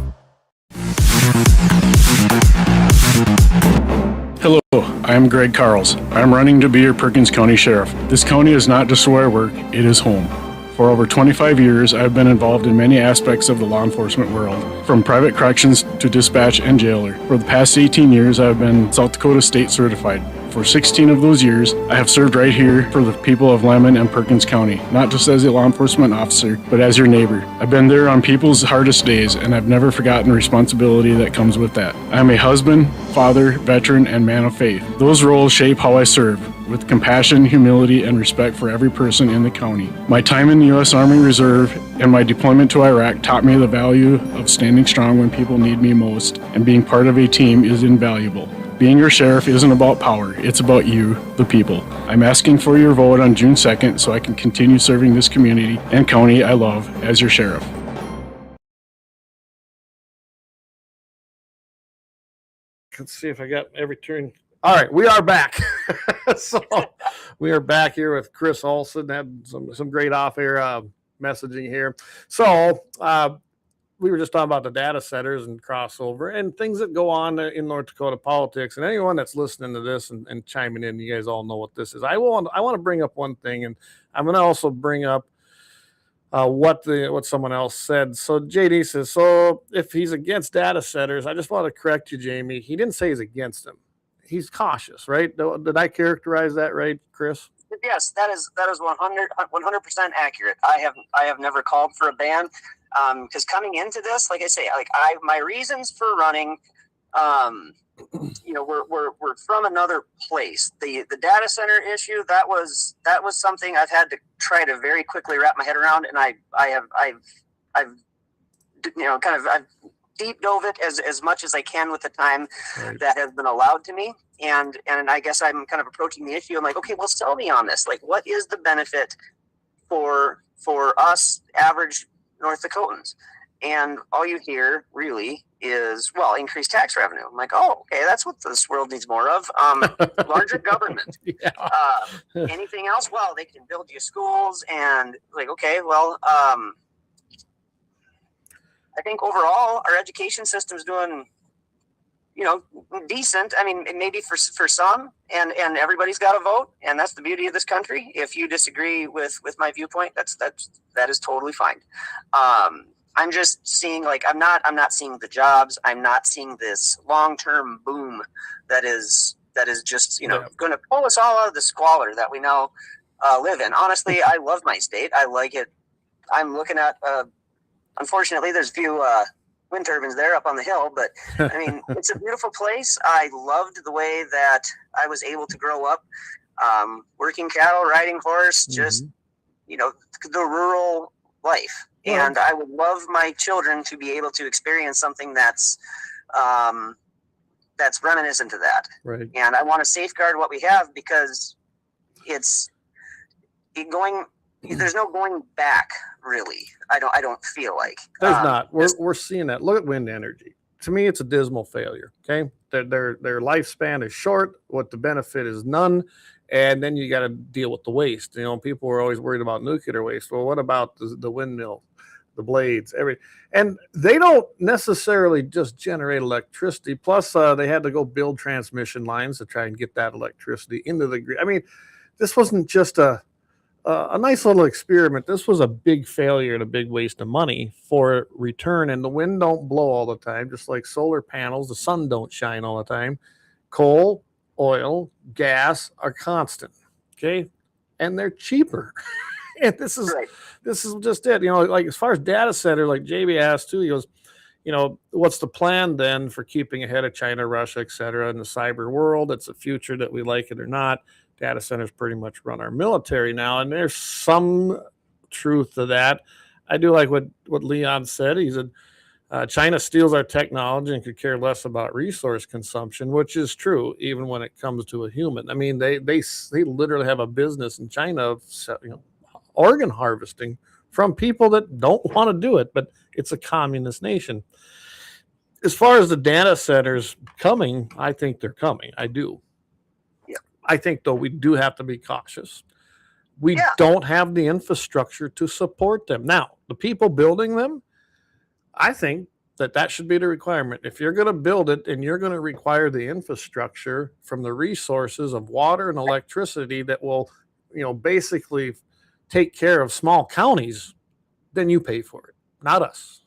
Hello, I'm Greg Carls. I'm running to be your Perkins County Sheriff. This county is not just where I work, it is home. For over 25 years, I've been involved in many aspects of the law enforcement world, from private corrections to dispatch and jailer. For the past 18 years, I've been South Dakota State certified. For 16 of those years, I have served right here for the people of Lemmon and Perkins County, not just as a law enforcement officer, but as your neighbor. I've been there on people's hardest days, and I've never forgotten the responsibility that comes with that. I'm a husband, father, veteran, and man of faith. Those roles shape how I serve. with compassion, humility, and respect for every person in the county. My time in the U.S. Army Reserve and my deployment to Iraq taught me the value of standing strong when people need me most, and being part of a team is invaluable. Being your sheriff isn't about power, it's about you, the people. I'm asking for your vote on June 2nd so I can continue serving this community and county I love as your sheriff. Let's see if I got every turn. All right, we are back. So we are back here with Chris Olson. Had some great off-air messaging here. So we were just talking about the data centers and crossover and things that go on in North Dakota politics. And anyone that's listening to this and chiming in, you guys all know what this is. I want to bring up one thing, and I'm going to also bring up what someone else said. So JD says, so if he's against data centers, I just want to correct you, Jamie. He didn't say he's against them. He's cautious, right? Did I characterize that right, Chris? Yes, that is 100% accurate. I have never called for a ban, because coming into this, like I say, my reasons for running, we're from another place. The data center issue, that was something I've had to try to very quickly wrap my head around, and I've deep dove it as much as I can with the time that has been allowed to me. And I guess I'm kind of approaching the issue. I'm like, okay, well, sell me on this. Like, what is the benefit for us average North Dakotans? And all you hear really is, well, increased tax revenue. I'm like, oh, okay, that's what this world needs more of. Larger government. Anything else? Well, they can build you schools, and like, okay, well, I think overall our education system's doing, decent. I mean, maybe for some, and everybody's got a vote, and that's the beauty of this country. If you disagree with my viewpoint, that is totally fine. I'm just seeing, I'm not seeing the jobs. I'm not seeing this long-term boom that is just, going to pull us all out of the squalor that we now live in. Honestly, I love my state. I like it. I'm looking at, unfortunately, there's a few wind turbines there up on the hill, but I mean, it's a beautiful place. I loved the way that I was able to grow up, working cattle, riding horse, just, the rural life. And I would love my children to be able to experience something that's reminiscent to that. Right. And I want to safeguard what we have, because there's no going back, really. I don't feel like there's not. We're seeing that. Look at wind energy. To me, it's a dismal failure. Okay, their lifespan is short. What the benefit is none, and then you got to deal with the waste. People were always worried about nuclear waste. Well, what about the windmill, the blades, and they don't necessarily just generate electricity. Plus, they had to go build transmission lines to try and get that electricity into the grid. I mean, this wasn't just a nice little experiment. This was a big failure and a big waste of money for return. And the wind don't blow all the time, just like solar panels. The sun don't shine all the time. Coal, oil, gas are constant. Okay, and they're cheaper. And this is just it. Like as far as data center, like JB asked too, he goes, what's the plan then for keeping ahead of China, Russia, et cetera, in the cyber world? It's a future that we like it or not. Data centers pretty much run our military now, and there's some truth to that. I do like what Leon said. He said China steals our technology and could care less about resource consumption, which is true, even when it comes to a human. I mean, they literally have a business in China of organ harvesting from people that don't want to do it, but it's a communist nation. As far as the data centers coming, I think they're coming. I do. I think, though, we do have to be cautious. We don't have the infrastructure to support them. Now, the people building them, I think that should be the requirement. If you're going to build it and you're going to require the infrastructure from the resources of water and electricity that will, basically take care of small counties, then you pay for it, not us.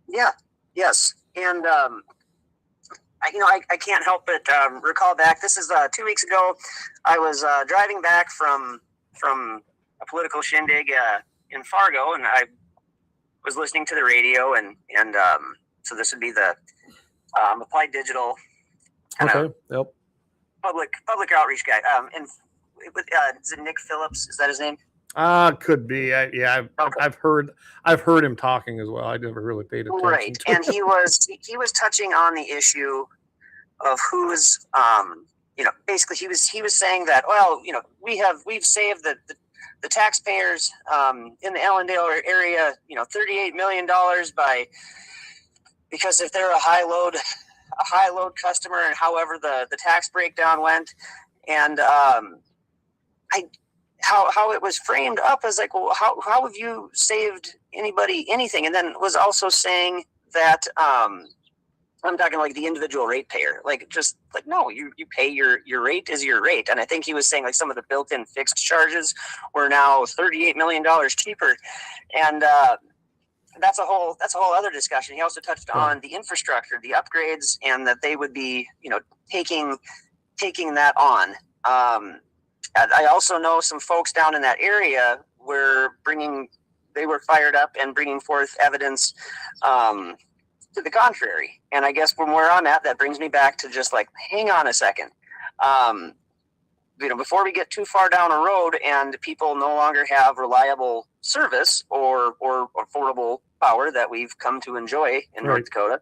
Yeah. Yes. And, I can't help but recall back. This is 2 weeks ago. I was driving back from a political shindig in Fargo, and I was listening to the radio, and so this would be the Applied Digital kind of public outreach guy. And is it Nick Phillips? Is that his name? Could be. I've heard him talking as well. I never really paid attention. Right, and he was touching on the issue of who's, basically he was saying that, well, we've saved the taxpayers in the Allendale area, $38 million because if they're a high load customer, and however the tax breakdown went, and how it was framed up as like, well, how have you saved anybody anything? And then was also saying that I'm talking like the individual rate payer, like just like, no, you pay your rate is your rate. And I think he was saying like some of the built-in fixed charges were now $38 million cheaper. And that's a whole other discussion. He also touched on the infrastructure, the upgrades, and that they would be, taking that on. I also know some folks down in that area they were fired up and bringing forth evidence to the contrary. And I guess from where I'm at, that brings me back to just like, hang on a second. Before we get too far down a road and people no longer have reliable service or affordable power that we've come to enjoy in North Dakota,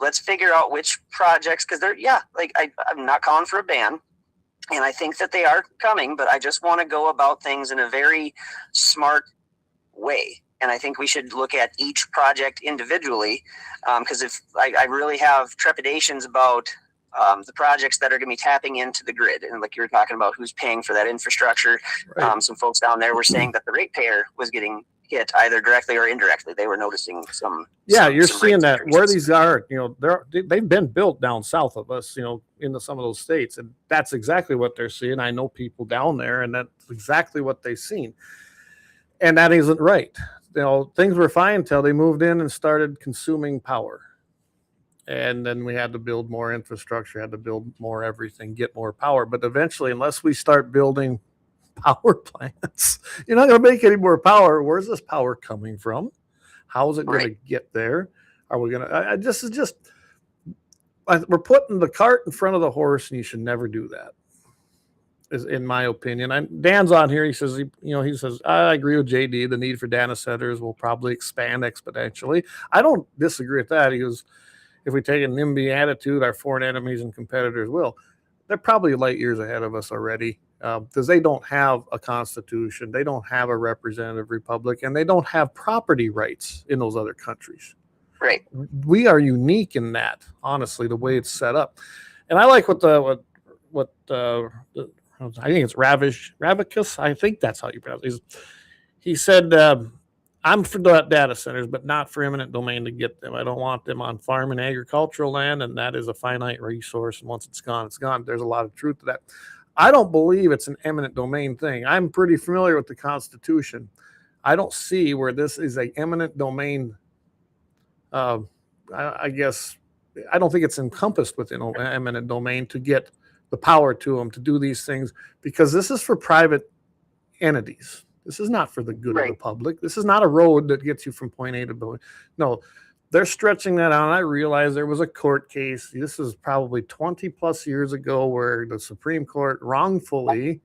let's figure out which projects, because I'm not calling for a ban. And I think that they are coming, but I just want to go about things in a very smart way. And I think we should look at each project individually, because if I really have trepidations about the projects that are going to be tapping into the grid. And like you were talking about who's paying for that infrastructure. Right. Some folks down there were saying that the ratepayer was getting hit either directly or indirectly. They were noticing some. Yeah, you're seeing that where these are, they've been built down south of us, into some of those states. And that's exactly what they're seeing. I know people down there, and that's exactly what they've seen. And that isn't right. Things were fine until they moved in and started consuming power. And then we had to build more infrastructure, had to build more everything, get more power. But eventually, unless we start building power plants, you're not going to make any more power. Where's this power coming from? How is it going to get there? Are we going to, this is just, we're putting the cart in front of the horse, and you should never do that, is in my opinion. Dan's on here. He says, he says, I agree with JD. The need for data centers will probably expand exponentially. I don't disagree with that. He goes, if we take a NIMBY attitude, our foreign enemies and competitors will. They're probably light years ahead of us already, because they don't have a constitution, they don't have a representative republic, and they don't have property rights in those other countries. Right. We are unique in that, honestly, the way it's set up. And I like what I think it's Ravicus. I think that's how you pronounce it. He said, I'm for data centers, but not for eminent domain to get them. I don't want them on farm and agricultural land, and that is a finite resource. And once it's gone, it's gone. There's a lot of truth to that. I don't believe it's an eminent domain thing. I'm pretty familiar with the Constitution. I don't see where this is a eminent domain. I guess I don't think it's encompassed within eminent domain to get the power to them to do these things, because this is for private entities. This is not for the good of the public. This is not a road that gets you from point A to point. No, they're stretching that out. I realize there was a court case. This is probably 20 plus years ago where the Supreme Court wrongfully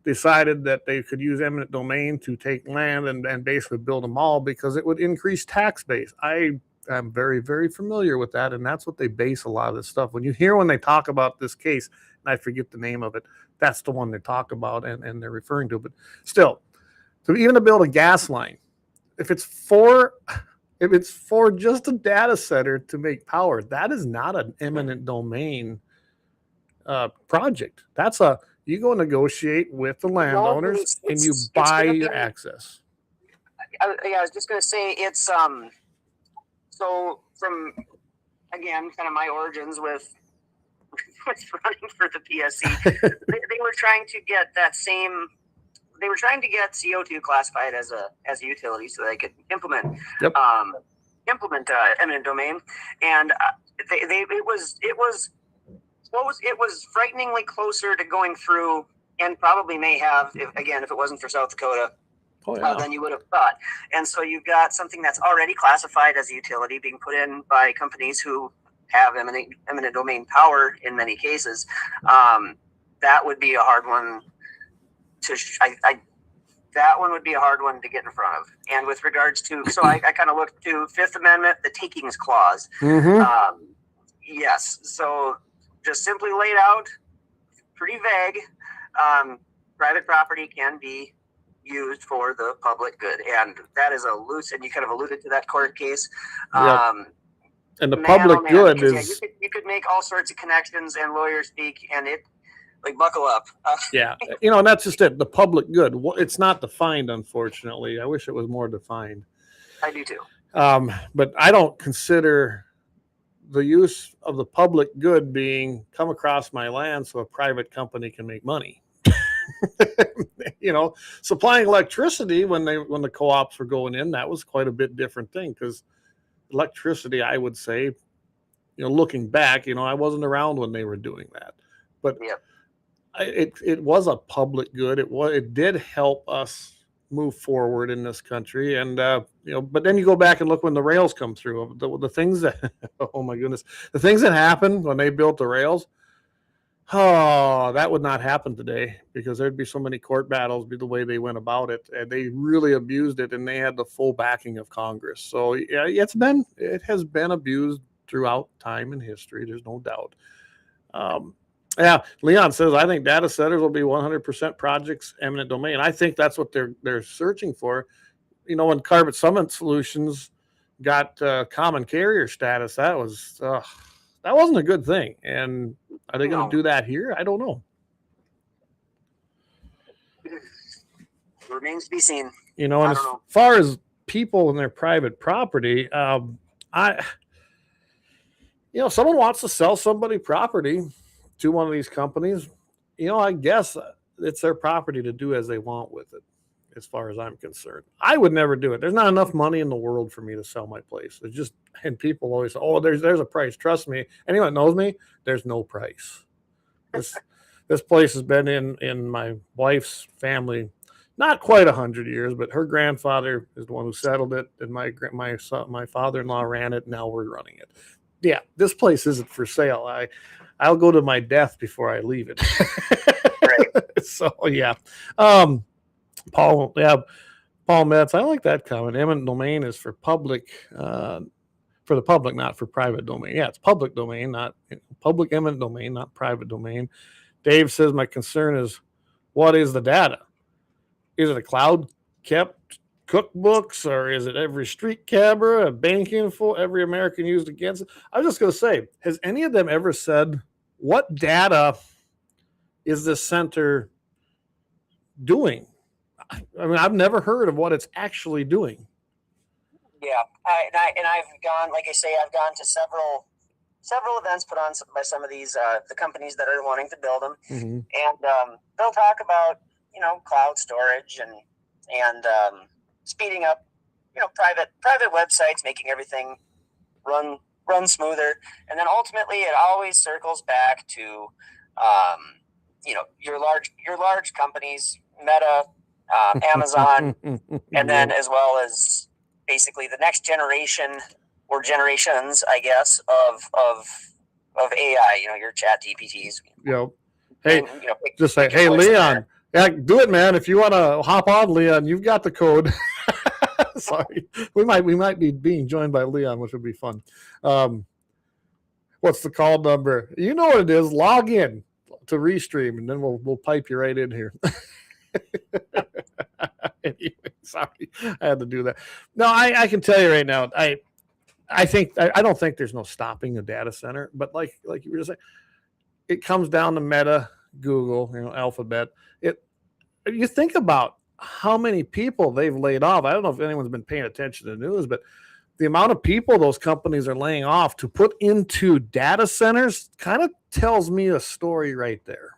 decided that they could use eminent domain to take land and basically build a mall because it would increase tax base. I'm very, very familiar with that, and that's what they base a lot of this stuff. When they talk about this case, and I forget the name of it, that's the one they talk about and they're referring to. But still, even to build a gas line, if it's for just a data center to make power, that is not an eminent domain project. That's you go negotiate with the landowners and you buy your access. I was just going to say it's so from, again, kind of my origins with running for the PSC, they were trying to get that same. They were trying to get CO2 classified as a utility so they could implement eminent domain, and it was frighteningly closer to going through, and probably may have if it wasn't for South Dakota. Than you would have thought. And so you've got something that's already classified as a utility being put in by companies who have eminent domain power in many cases. That would be a hard one to that one would be a hard one to get in front of. And with regards to, so I kind of looked to Fifth Amendment, the takings clause. Yes. So just simply laid out, pretty vague. Private property can be used for the public good. And that is a loose, and you kind of alluded to that court case. And the public good is... you could make all sorts of connections and lawyer speak, and it, like, buckle up. Yeah, and that's just it. The public good. It's not defined, unfortunately. I wish it was more defined. I do too. But I don't consider the use of the public good being come across my land so a private company can make money. Supplying electricity when the co-ops were going in, that was quite a bit different thing, because electricity, I would say, looking back, I wasn't around when they were doing that, but it was a public good. It did help us move forward in this country. And, but then you go back and look when the rails come through, the things that, oh my goodness, the things that happened when they built the rails. Oh, that would not happen today, because there'd be so many court battles be the way they went about it. And they really abused it, and they had the full backing of Congress. So yeah, it has been abused throughout time and history. There's no doubt. Leon says, I think data centers will be 100% projects eminent domain. I think that's what they're searching for. When Carbon Summit Solutions got common carrier status, that wasn't a good thing. And are they going to do that here? I don't know. Remains to be seen. And as far as people and their private property, someone wants to sell somebody property to one of these companies. I guess it's their property to do as they want with it, as far as I'm concerned. I would never do it. There's not enough money in the world for me to sell my place. It's just, and people always say, oh, there's a price. Trust me. Anyone that knows me, there's no price. This place has been in my wife's family, not quite 100 years, but her grandfather is the one who settled it, and my father-in-law ran it. Now we're running it. Yeah, this place isn't for sale. I'll go to my death before I leave it. Right. So yeah. Paul Metz, I like that comment. Eminent domain is for public, for the public, not for private domain. Yeah, it's public domain, not public eminent domain, not private domain. Dave says, my concern is, what is the data? Is it a cloud kept cookbooks, or is it every street camera, a bank info every American used against it? I was just going to say, has any of them ever said, what data is this center doing? I mean, I've never heard of what it's actually doing. Yeah, I've gone, like I say, I've gone to several events put on by some of these the companies that are wanting to build them, and they'll talk about cloud storage and speeding up private websites, making everything run smoother, and then ultimately it always circles back to your large companies, Meta, Amazon, and then as well as basically the next generation or generations, I guess, of AI. Your Chat GPTs. Hey, just say, hey, Leon. Yeah, do it, man. If you want to hop on, Leon, you've got the code. Sorry, we might be being joined by Leon, which would be fun. What's the call number? You know what it is. Log in to Restream, and then we'll pipe you right in here. Anyway, sorry, I had to do that. No, I can tell you right now. I don't think there's no stopping a data center, but like you were just saying, it comes down to Meta, Google, Alphabet. You think about how many people they've laid off. I don't know if anyone's been paying attention to the news, but the amount of people those companies are laying off to put into data centers kind of tells me a story right there.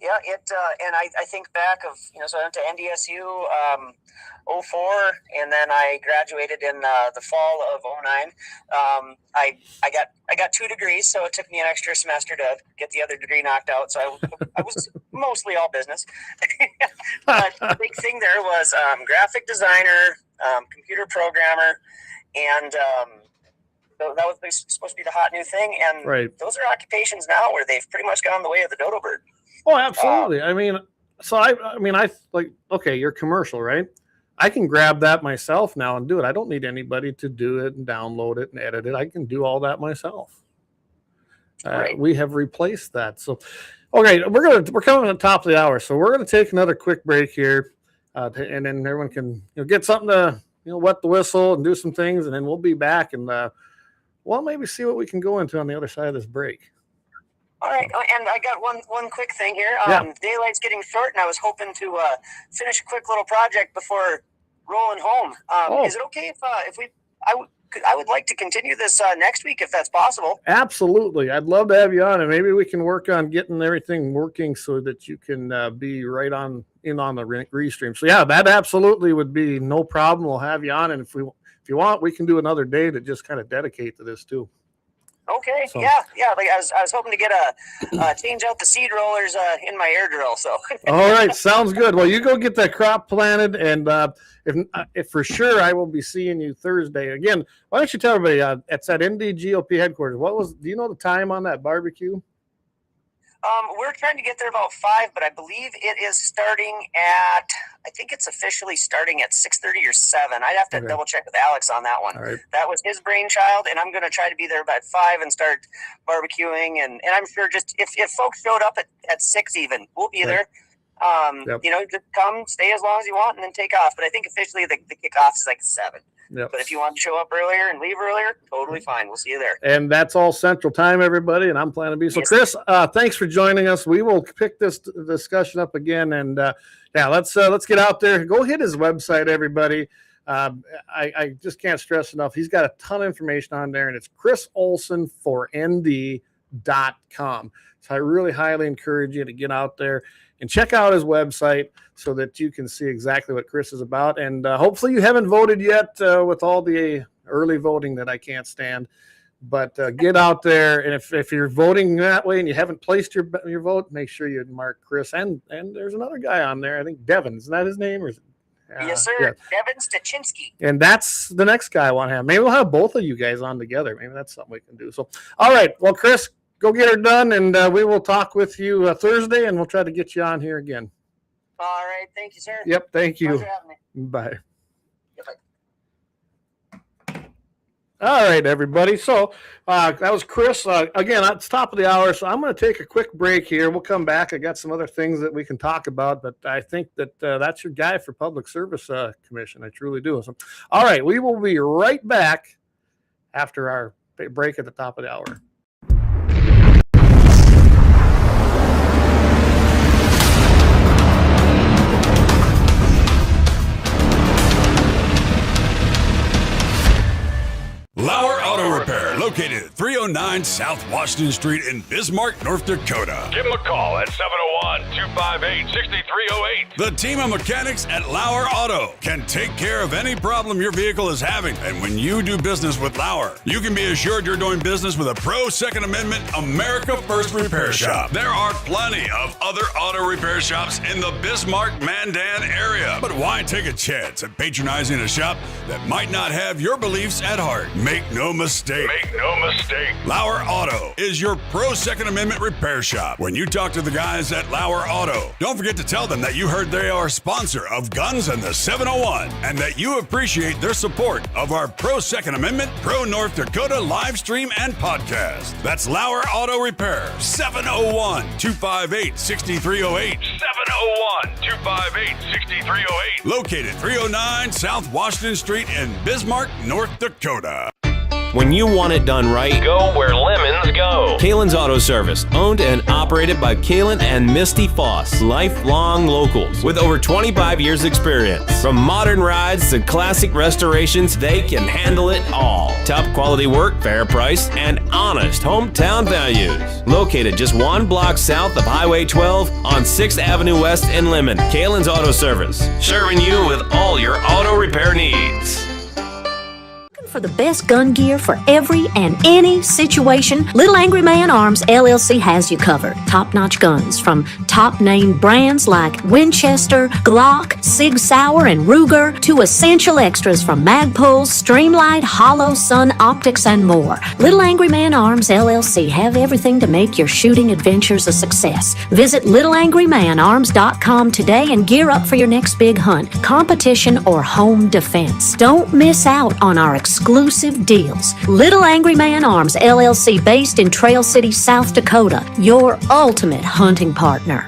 Yeah, and I think back of, so I went to NDSU 04, and then I graduated in the fall of 09. I got 2 degrees, so it took me an extra semester to get the other degree knocked out. So I was mostly all business. But the big thing there was graphic designer, computer programmer, and that was supposed to be the hot new thing, and Right. those are occupations now where they've pretty much gone the way of the dodo bird. Oh, absolutely. I mean, so I mean, I like, okay, you're commercial, right? I can grab that myself now and do it. I don't need anybody to do it and download it and edit it. I can do all that myself. Right. We have replaced that. So, okay, we're coming to the top of the hour, so we're gonna take another quick break here, and then everyone can get something to wet the whistle and do some things, and then we'll be back and we'll maybe see what we can go into on the other side of this break. All right, and I got one quick thing here. Yeah. Daylight's getting short, and I was hoping to finish a quick little project before rolling home. Is it okay if I would like to continue this next week if that's possible? Absolutely, I'd love to have you on, and maybe we can work on getting everything working so that you can be right on the restream. So yeah, that absolutely would be no problem. We'll have you on, and if you want, we can do another day to just kind of dedicate to this too. Okay. So. Yeah. Like I was hoping to get change out the seed rollers in my air drill. So. All right, sounds good. Well, you go get that crop planted, and if for sure, I will be seeing you Thursday again. Why don't you tell everybody? It's at NDGOP headquarters. Do you know the time on that barbecue? We're trying to get there about 5, but I believe it is starting at. I think it's officially starting at 6:30 or 7. I'd have to double check with Alex on that one. All right. That was his brainchild, and I'm going to try to be there about 5 and start barbecuing. And I'm sure just if folks showed up at 6 even, we'll be there. Just come, stay as long as you want, and then take off. But I think officially the kickoff is like 7. Yep. But if you want to show up earlier and leave earlier, totally fine. We'll see you there. And that's all Central Time, everybody, and I'm planning to be. So, Chris, thanks for joining us. We will pick this discussion up again, and let's get out there. Go hit his website, everybody. I just can't stress enough. He's got a ton of information on there, and it's chrisolsonfornd.com. So I really highly encourage you to get out there and check out his website so that you can see exactly what Chris is about. And hopefully you haven't voted yet with all the early voting that I can't stand. But get out there, and if you're voting that way and you haven't placed your vote, make sure you mark Chris. And there's another guy on there, I think Devin. Isn't that his name? Or is it, yes, sir. Yeah. Devin Stachinsky. And that's the next guy I want to have. Maybe we'll have both of you guys on together. Maybe that's something we can do. So, all right. Well, Chris, go get her done, and we will talk with you Thursday, and we'll try to get you on here again. All right. Thank you, sir. Yep. Thank you. Pleasure having me. Bye. Yep. All right, everybody. So that was Chris. Again, it's top of the hour, so I'm going to take a quick break here. We'll come back. I got some other things that we can talk about, but I think that that's your guy for Public Service Commission. I truly do. So, all right, we will be right back after our break at the top of the hour. LAUER Auto Repair, located at 309 South Washington Street in Bismarck, North Dakota. Give them a call at 701-258-6308. The team of mechanics at LAUER Auto can take care of any problem your vehicle is having. And when you do business with LAUER, you can be assured you're doing business with a pro Second Amendment America First repair shop. There are plenty of other auto repair shops in the Bismarck-Mandan area. But why take a chance at patronizing a shop that might not have your beliefs at heart? Make no mistake. LAUER Auto is your pro Second Amendment repair shop. When you talk to the guys at LAUER Auto, don't forget to tell them that you heard they are a sponsor of Guns and the 701 and that you appreciate their support of our pro Second Amendment, pro North Dakota live stream and podcast. That's LAUER Auto Repair, 701-258-6308. 701-258-6308. Located 309 South Washington Street in Bismarck, North Dakota. When you want it done right, Go where lemons go. Kalon's Auto Service, owned and operated by Kalon and Misty Foss, lifelong locals with over 25 years experience. From modern rides to classic restorations, they can handle it all. Top quality work, fair price, and honest hometown values. Located just 1 block south of Highway 12 on 6th Avenue West in Lemmon. Kalon's Auto Service, serving you with all your auto repair needs. For the best gun gear for every and any situation, Little Angry Man Arms LLC has you covered. Top-notch guns from top-name brands like Winchester, Glock, Sig Sauer, and Ruger to essential extras from Magpul, Streamlight, Hollow, Sun Optics, and more. Little Angry Man Arms LLC have everything to make your shooting adventures a success. Visit littleangrymanarms.com today and gear up for your next big hunt, competition, or home defense. Don't miss out on our exclusive deals. Little Angry Man Arms LLC, based in Trail City, South Dakota, your ultimate hunting partner.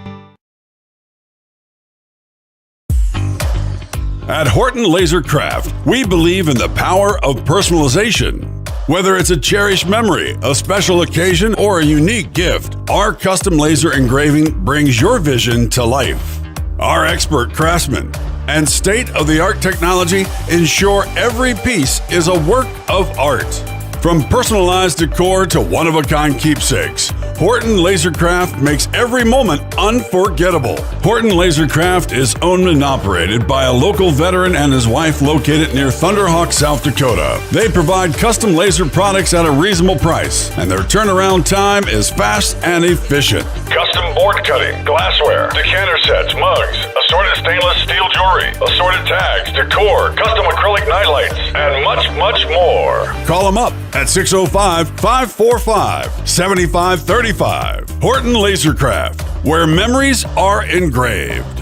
At Horton LaserCraft, we believe in the power of personalization. Whether it's a cherished memory, a special occasion, or a unique gift, our custom laser engraving brings your vision to life. Our expert craftsmen and state-of-the-art technology ensure every piece is a work of art. From personalized decor to one-of-a-kind keepsakes, Horton LaserCraft makes every moment unforgettable. Horton LaserCraft is owned and operated by a local veteran and his wife located near Thunderhawk, South Dakota. They provide custom laser products at a reasonable price, and their turnaround time is fast and efficient. Custom board cutting, glassware, decanter sets, mugs, assorted stainless steel jewelry, assorted tags, decor, custom acrylic nightlights, and much, much more. Call them up at 605-545-7535. Horton LaserCraft, where memories are engraved.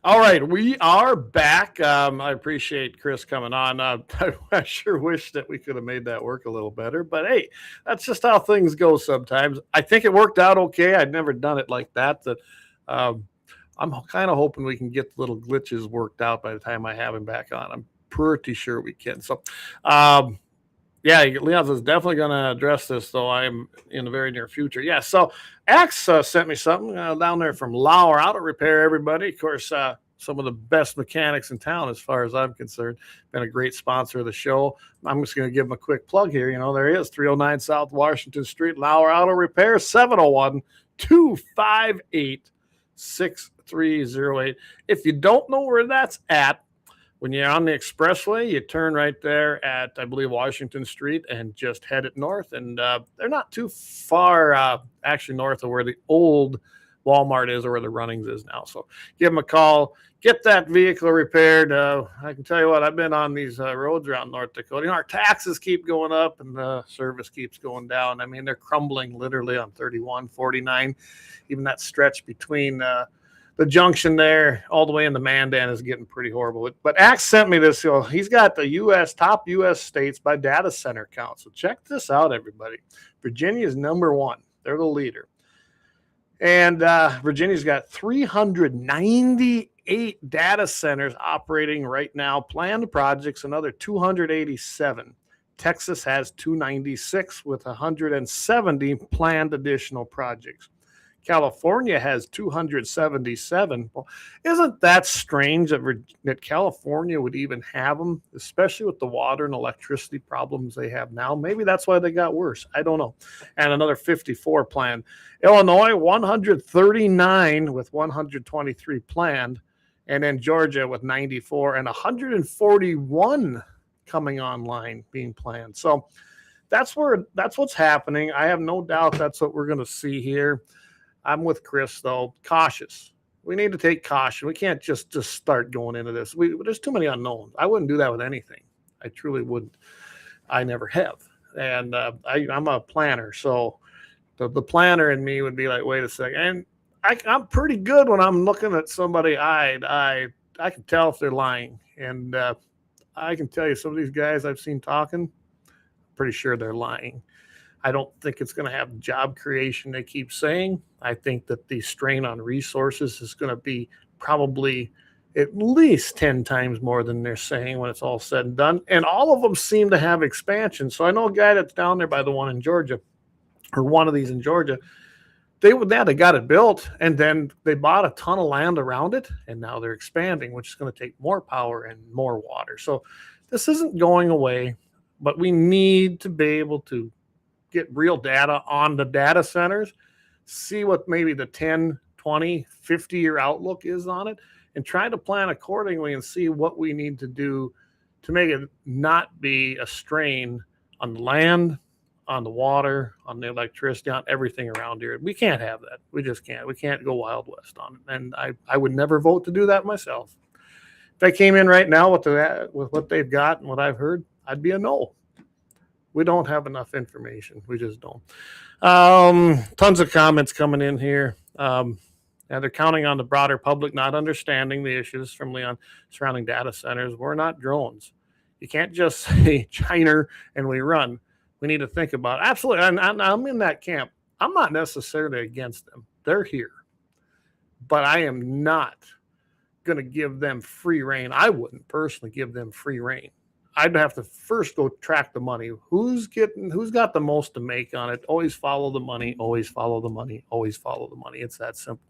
All right, we are back. I appreciate Chris coming on. I sure wish that we could have made that work a little better, but hey, that's just how things go sometimes. I think it worked out okay. I'd never done it like that. I'm kind of hoping we can get the little glitches worked out by the time I have him back on. I'm pretty sure we can. So, yeah, Leon's is definitely going to address this, though. I'm in the very near future. Yeah, so Axe sent me something down there from LAUER Auto Repair, everybody. Of course, some of the best mechanics in town, as far as I'm concerned. Been a great sponsor of the show. I'm just going to give them a quick plug here. You know, there he is, 309 South Washington Street, LAUER Auto Repair, 701-258-6308. If you don't know where that's at, when you're on the expressway, you turn right there at, I believe, Washington Street and just head it north. And they're not too far, actually, north of where the old Walmart is or where the Runnings is now. So give them a call. Get that vehicle repaired. I can tell you what, I've been on these roads around North Dakota. You know, our taxes keep going up and the service keeps going down. I mean, they're crumbling literally on 31, 49. Even that stretch between the junction there all the way in the Mandan is getting pretty horrible. But Axe sent me this. He's got the top U.S. states by data center count. So check this out, everybody. Virginia is number one. They're the leader. And Virginia's got 398 data centers operating right now. Planned projects, another 287. Texas has 296 with 170 planned additional projects. California has 277. Well, isn't that strange that California would even have them, especially with the water and electricity problems they have now? Maybe that's why they got worse. I don't know. And another 54 planned. Illinois, 139 with 123 planned. And then Georgia with 94 and 141 coming online being planned. So that's what's happening. I have no doubt that's what we're going to see here. I'm with Chris, though. Cautious. We need to take caution. We can't just start going into this. There's too many unknowns. I wouldn't do that with anything. I truly wouldn't. I never have. And I'm a planner. So the planner in me would be like, wait a second. And I'm pretty good when I'm looking at somebody. I can tell if they're lying. And I can tell you some of these guys I've seen talking, pretty sure they're lying. I don't think it's going to have job creation they keep saying. I think that the strain on resources is going to be probably at least 10 times more than they're saying when it's all said and done. And all of them seem to have expansion. So I know a guy that's down there by the one in Georgia, or one of these in Georgia. They got it built, and then they bought a ton of land around it, and now they're expanding, which is going to take more power and more water. So this isn't going away, but we need to be able to get real data on the data centers, see what maybe the 10, 20, 50-year outlook is on it, and try to plan accordingly and see what we need to do to make it not be a strain on the land, on the water, on the electricity, on everything around here. We can't have that. We just can't. We can't go Wild West on it. And I would never vote to do that myself. If they came in right now with what they've got and what I've heard, I'd be a no. We don't have enough information. We just don't. Tons of comments coming in here. And they're counting on the broader public not understanding the issues from Leon surrounding data centers. We're not drones. You can't just say China and we run. We need to think about it. Absolutely. And I'm in that camp. I'm not necessarily against them. They're here. But I am not going to give them free reign. I wouldn't personally give them free reign. I'd have to first go track the money. Who's got the most to make on it? Always follow the money, always follow the money, always follow the money. It's that simple.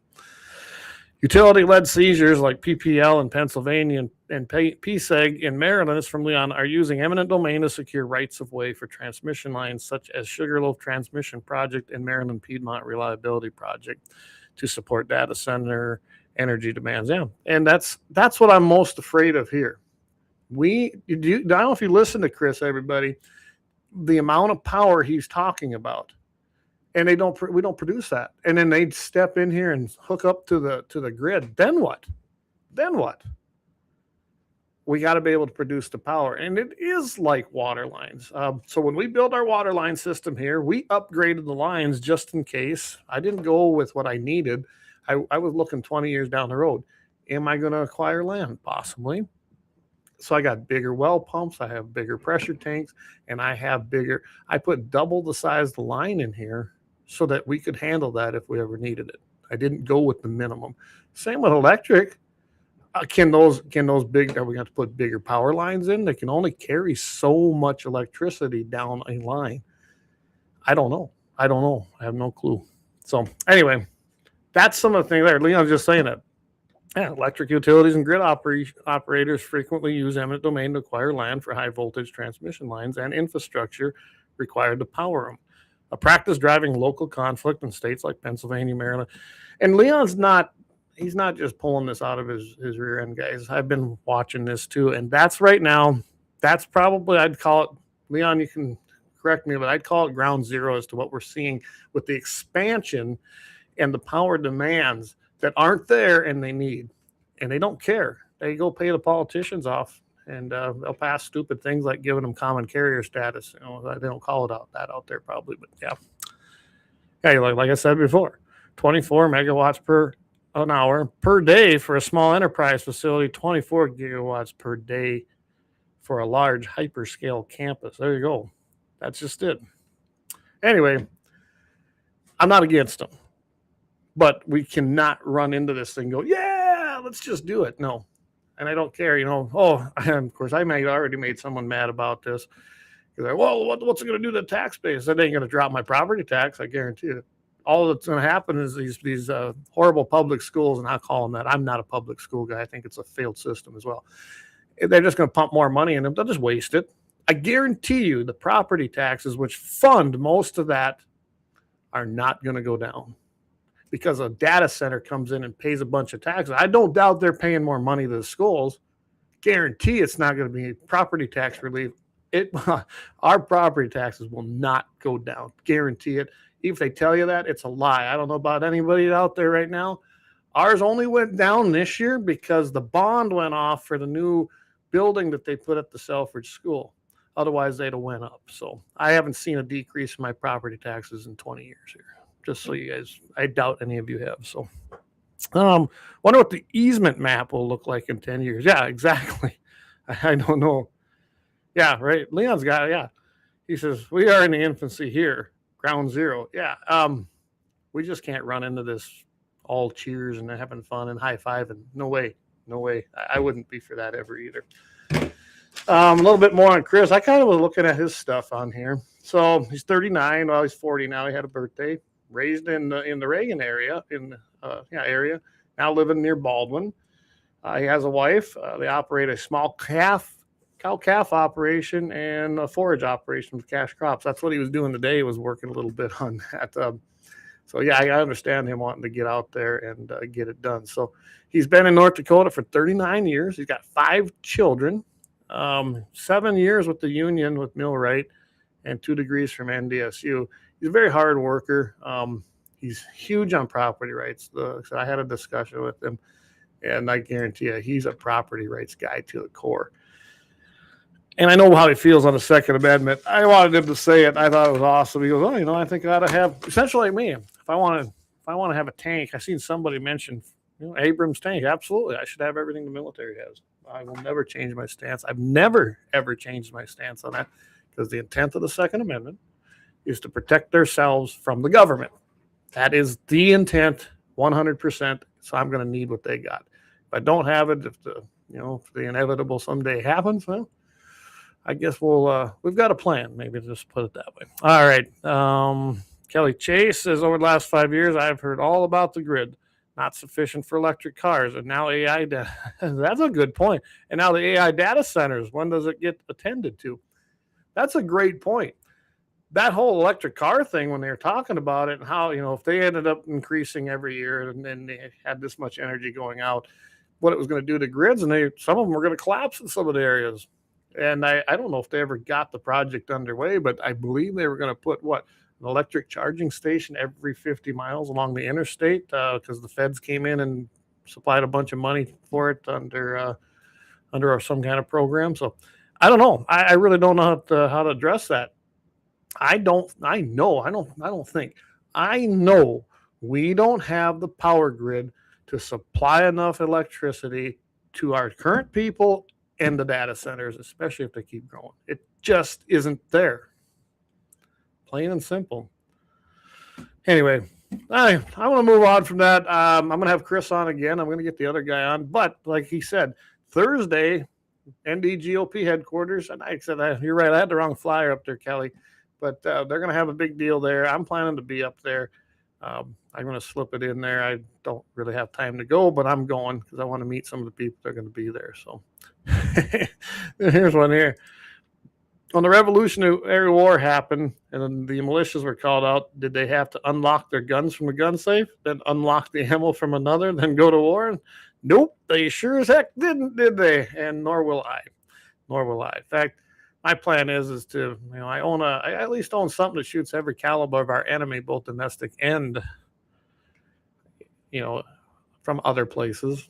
Utility-led seizures like PPL in Pennsylvania and PSEG in Maryland, is from Leon, are using eminent domain to secure rights of way for transmission lines such as Sugarloaf Transmission Project and Maryland Piedmont Reliability Project to support data center energy demands. Yeah, and that's what I'm most afraid of here. I don't know if you listen to Chris, everybody, the amount of power he's talking about, and we don't produce that. And then they'd step in here and hook up to the grid. Then what? We got to be able to produce the power. And it is like water lines. So when we built our water line system here, we upgraded the lines just in case. I didn't go with what I needed. I was looking 20 years down the road. Am I going to acquire land? Possibly. So I got bigger well pumps. I have bigger pressure tanks, and I put double the size of the line in here so that we could handle that if we ever needed it. I didn't go with the minimum. Same with electric. Are we going to put bigger power lines in? They can only carry so much electricity down a line. I don't know. I have no clue. So anyway, that's some of the things there. Leon's just saying that. Yeah, electric utilities and grid operators frequently use eminent domain to acquire land for high voltage transmission lines and infrastructure required to power them. A practice driving local conflict in states like Pennsylvania, Maryland. And Leon's he's not just pulling this out of his rear end, guys. I've been watching this too. And that's right now, that's probably, I'd call it, Leon, you can correct me, but I'd call it ground zero as to what we're seeing with the expansion and the power demands that aren't there and they need, and they don't care. They go pay the politicians off, and they'll pass stupid things like giving them common carrier status. They don't call it out there probably, but yeah, like I said before, 24 megawatts per an hour per day for a small enterprise facility, 24 gigawatts per day for a large hyperscale campus. There you go. That's just it. Anyway, I'm not against them. But we cannot run into this thing and go, yeah, let's just do it. No. And I don't care, and of course, I may already made someone mad about this. They're like, well, what's it going to do to the tax base? That ain't going to drop my property tax, I guarantee it. All that's going to happen is these horrible public schools, and I call them that. I'm not a public school guy. I think it's a failed system as well. They're just going to pump more money in them. They'll just waste it. I guarantee you the property taxes, which fund most of that, are not going to go down. Because a data center comes in and pays a bunch of taxes. I don't doubt they're paying more money to the schools. Guarantee it's not going to be property tax relief. Our property taxes will not go down. Guarantee it. If they tell you that, it's a lie. I don't know about anybody out there right now. Ours only went down this year because the bond went off for the new building that they put at the Selfridge School. Otherwise, they'd have went up. So I haven't seen a decrease in my property taxes in 20 years here. Just so you guys, I doubt any of you have. So, wonder what the easement map will look like in 10 years. Yeah, exactly. I don't know. Yeah, right. Leon's got it. Yeah. He says, we are in the infancy here, ground zero. Yeah. We just can't run into this all cheers and having fun and high five. And no way. I wouldn't be for that ever either. A little bit more on Chris. I kind of was looking at his stuff on here. So he's 39. Well, he's 40 now. He had a birthday. Raised in the Reagan area, area. Now living near Baldwin. He has a wife. They operate a small calf cow-calf operation and a forage operation with cash crops. That's what he was doing today. He was working a little bit on that. So, yeah, I understand him wanting to get out there and get it done. So he's been in North Dakota for 39 years. He's got 5 children, 7 years with the union with Millwright, and 2 degrees from NDSU. He's a very hard worker. He's huge on property rights. So I had a discussion with him, and I guarantee you he's a property rights guy to the core. And I know how he feels on the Second Amendment. I wanted him to say it. I thought it was awesome. He goes, "Oh, you know, I think I ought to have, essentially like me, if I want to have a tank." I seen somebody mention, you know, Abrams tank. Absolutely, I should have everything the military has. I will never change my stance. I've never ever changed my stance on that, because the intent of the Second Amendment is to protect themselves from the government. That is the intent, 100%. So I'm going to need what they got. If I don't have it, if the inevitable someday happens, well, I guess we've got a plan. Maybe just put it that way. All right. Kelly Chase says, over the last 5 years, I've heard all about the grid. Not sufficient for electric cars. And now AI data. That's a good point. And now the AI data centers, when does it get attended to? That's a great point. That whole electric car thing, when they were talking about it and how, you know, if they ended up increasing every year and then they had this much energy going out, what it was going to do to grids, and some of them were going to collapse in some of the areas. And I don't know if they ever got the project underway, but I believe they were going to put an electric charging station every 50 miles along the interstate, because the feds came in and supplied a bunch of money for it under some kind of program. So I don't know. I really don't know how to address that. I know we don't have the power grid to supply enough electricity to our current people and the data centers, especially if they keep growing. It just isn't there. Plain and simple. Anyway, I want to move on from that. I'm going to have Chris on again. I'm going to get the other guy on. But like he said, Thursday, NDGOP headquarters, and I said, you're right, I had the wrong flyer up there, Kelly. But they're going to have a big deal there. I'm planning to be up there. I'm going to slip it in there. I don't really have time to go, but I'm going because I want to meet some of the people that are going to be there. So here's one here. When the Revolutionary War happened and the militias were called out, did they have to unlock their guns from a gun safe, then unlock the ammo from another, then go to war? Nope, they sure as heck didn't, did they? And nor will I. In fact, my plan is to, I at least own something that shoots every caliber of our enemy, both domestic and, from other places.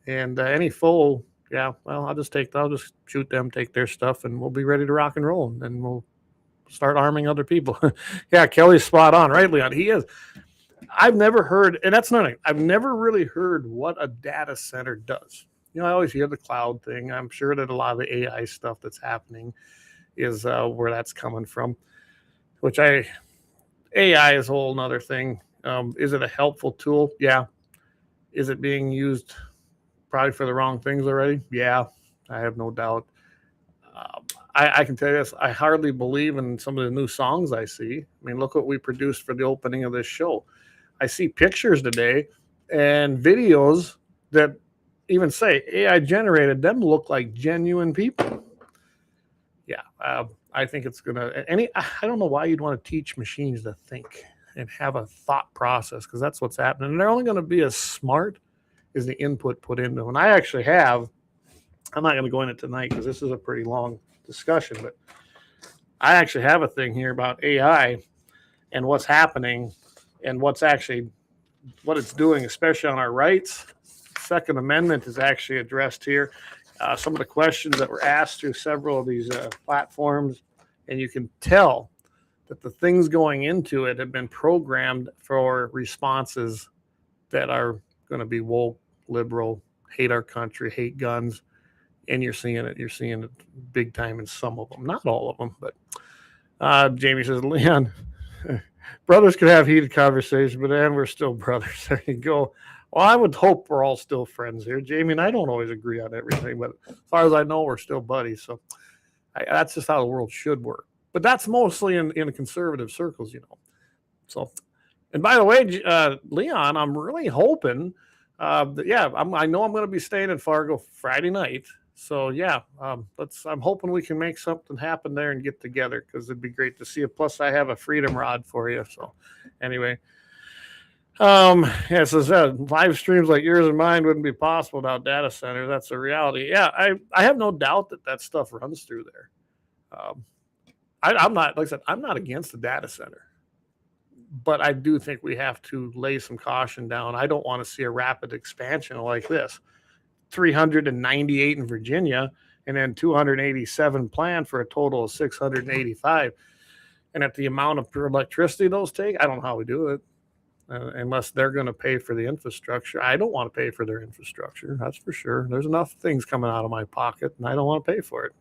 And any foe, I'll just shoot them, take their stuff, and we'll be ready to rock and roll. And we'll start arming other people. Yeah, Kelly's spot on, right, Leon? He is. I've never heard, and that's nothing. I've never really heard what a data center does. I always hear the cloud thing. I'm sure that a lot of the AI stuff that's happening is where that's coming from, which AI is a whole nother thing. Is it a helpful tool? Yeah. Is it being used probably for the wrong things already? Yeah, I have no doubt. I can tell you this. I hardly believe in some of the new songs I see. I mean, look what we produced for the opening of this show. I see pictures today and videos that even say AI generated them look like genuine people. Yeah, I think it's gonna. I don't know why you'd want to teach machines to think and have a thought process, because that's what's happening. And they're only going to be as smart as the input put into them. And I actually have. I'm not going to go into it tonight because this is a pretty long discussion, but I actually have a thing here about AI and what's happening and what it's doing, especially on our rights. Second Amendment is actually addressed here. Some of the questions that were asked through several of these platforms, and you can tell that the things going into it have been programmed for responses that are going to be woke, liberal, hate our country, hate guns, and you're seeing it big time in some of them, not all of them. But Jamie says, Leon, brothers could have heated conversations, but then we're still brothers. There you go. Well, I would hope we're all still friends here, Jamie, and I don't always agree on everything, but as far as I know, we're still buddies. So that's just how the world should work. But that's mostly in conservative circles, So, and by the way, Leon, I'm really hoping I know I'm going to be staying in Fargo Friday night. So yeah, I'm hoping we can make something happen there and get together, because it'd be great to see it. Plus, I have a freedom rod for you. So anyway, yeah, so live streams like yours and mine wouldn't be possible without data centers. That's a reality. Yeah, I have no doubt that stuff runs through there. I'm not, like I said, I'm not against the data center, but I do think we have to lay some caution down. I don't want to see a rapid expansion like this. 398 in Virginia, and then 287 planned for a total of 685. And at the amount of electricity those take, I don't know how we do it, unless they're going to pay for the infrastructure. I don't want to pay for their infrastructure, that's for sure. There's enough things coming out of my pocket, and I don't want to pay for it.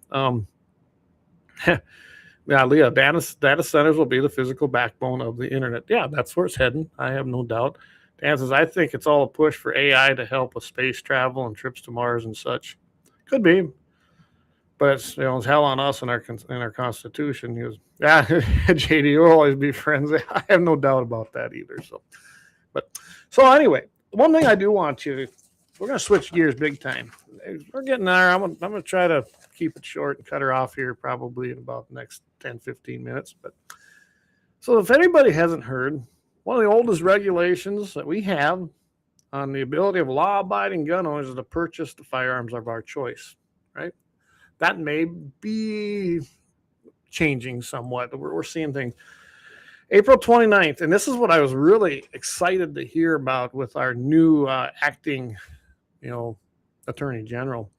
Yeah, Leah, data centers will be the physical backbone of the internet. Yeah, that's where it's heading. I have no doubt. Dan says, I think it's all a push for AI to help with space travel and trips to Mars and such. Could be, but it's, it's hell on us in our Constitution. He goes, yeah, JD, we'll always be friends. I have no doubt about that either. So anyway, one thing I do want you, we're going to switch gears big time. We're getting there. I'm going to try to keep it short and cut her off here probably in about the next 10, 15 minutes. But so if anybody hasn't heard, one of the oldest regulations that we have on the ability of law-abiding gun owners is to purchase the firearms of our choice, right? That may be changing somewhat. We're seeing things. April 29th, and this is what I was really excited to hear about with our new acting, Attorney General.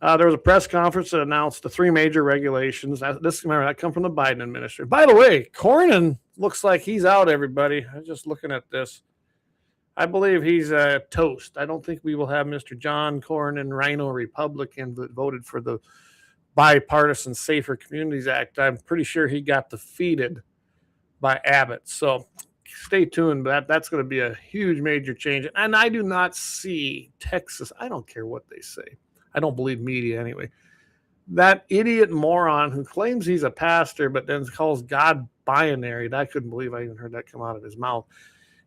There was a press conference that announced the 3 major regulations. That come from the Biden administration. By the way, Cornyn looks like he's out, everybody. I was just looking at this. I believe he's toast. I don't think we will have Mr. John Cornyn, Rhino Republican, that voted for the Bipartisan Safer Communities Act. I'm pretty sure he got defeated by Abbott. So stay tuned. That's going to be a huge major change. And I do not see Texas. I don't care what they say. I don't believe media anyway. That idiot moron who claims he's a pastor but then calls God binary. I couldn't believe I even heard that come out of his mouth.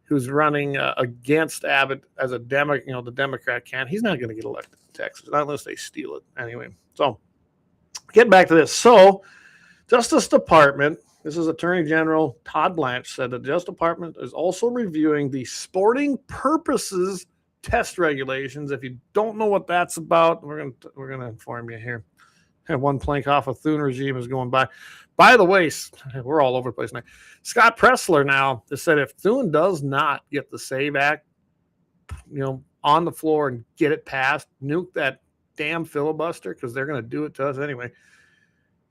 Who's running against Abbott as a the Democrat can. He's not going to get elected in Texas, not unless they steal it. Anyway, so get back to this. So Justice Department, this is Attorney General Todd Blanche, said the Justice Department is also reviewing the sporting purposes test regulations. If you don't know what that's about, we're gonna inform you here. And one plank off a Thune regime is going by. By the way, we're all over the place now. Scott Pressler now has said if Thune does not get the SAVE Act, on the floor and get it passed, nuke that damn filibuster, because they're going to do it to us anyway.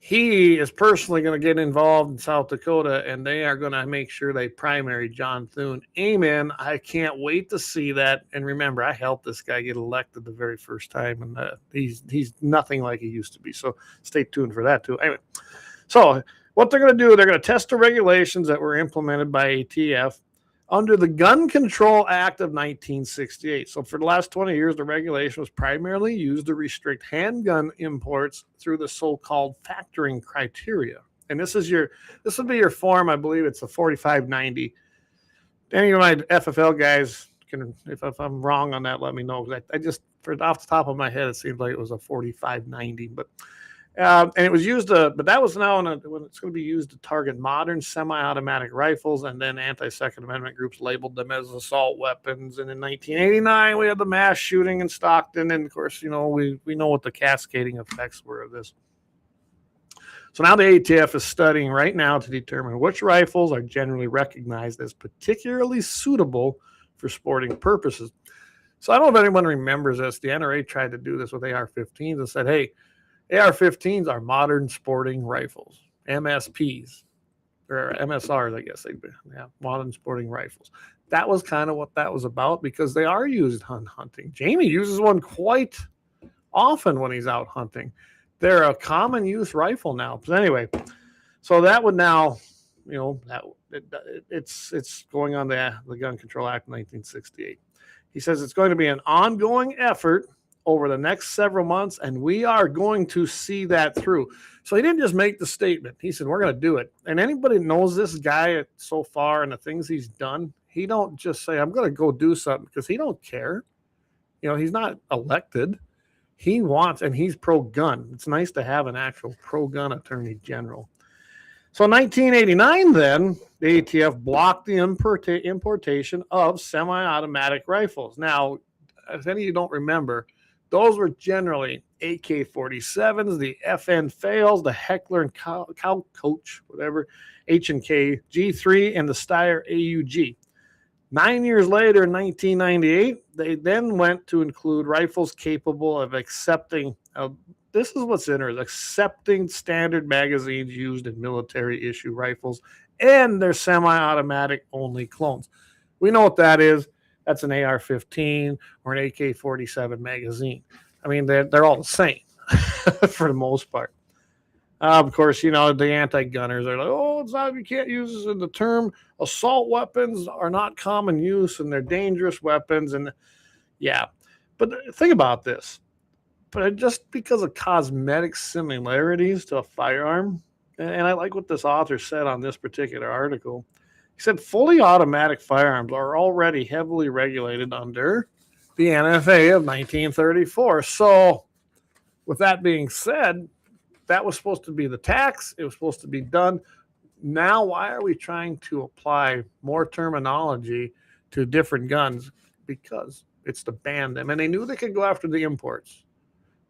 He is personally going to get involved in South Dakota, and they are going to make sure they primary John Thune. Amen. I can't wait to see that. And remember, I helped this guy get elected the very first time, and he's nothing like he used to be. So stay tuned for that too. Anyway, so what they're going to do, they're going to test the regulations that were implemented by ATF under the Gun Control Act of 1968. So for the last 20 years, the regulation was primarily used to restrict handgun imports through the so-called factoring criteria. And this would be your form, I believe it's a 4590. Any of my FFL guys can, if I'm wrong on that, let me know. I just, off the top of my head, it seems like it was a 4590, but and it was used but that was now when it's going to be used to target modern semi-automatic rifles, and then anti-Second Amendment groups labeled them as assault weapons. And in 1989, we had the mass shooting in Stockton, and of course, we know what the cascading effects were of this. So now the ATF is studying right now to determine which rifles are generally recognized as particularly suitable for sporting purposes. So I don't know if anyone remembers this. The NRA tried to do this with AR-15s and said, hey, AR-15s are modern sporting rifles, MSPs, or MSRs, I guess they'd be. Yeah, modern sporting rifles. That was kind of what that was about, because they are used hunting. Jamie uses one quite often when he's out hunting. They're a common use rifle now. But anyway, so that would now, it's going on the Gun Control Act of 1968. He says it's going to be an ongoing effort over the next several months, and we are going to see that through. So he didn't just make the statement. He said, we're going to do it. And anybody that knows this guy so far and the things he's done, he don't just say, I'm going to go do something, because he don't care. He's not elected. He wants, and he's pro-gun. It's nice to have an actual pro-gun attorney general. So in 1989, then, the ATF blocked the importation of semi-automatic rifles. Now, if any of you don't remember, those were generally AK-47s, the FN Fails, the Heckler and Cow Coach, whatever, H&K G3, and the Steyr AUG. 9 years later, in 1998, they then went to include rifles capable of accepting, this is what's interesting, accepting standard magazines used in military issue rifles and their semi-automatic only clones. We know what that is. That's an AR-15 or an AK-47 magazine. I mean, they're all the same for the most part. Of course, you know, the anti-gunners are like, oh, it's not, you can't use this in the term. Assault weapons are not common use and they're dangerous weapons. And yeah, but think about this. But just because of cosmetic similarities to a firearm, and I like what this author said on this particular article. He said fully automatic firearms are already heavily regulated under the NFA of 1934. So with that being said, that was supposed to be the tax. It was supposed to be done. Now, why are we trying to apply more terminology to different guns? Because it's to ban them. And they knew they could go after the imports.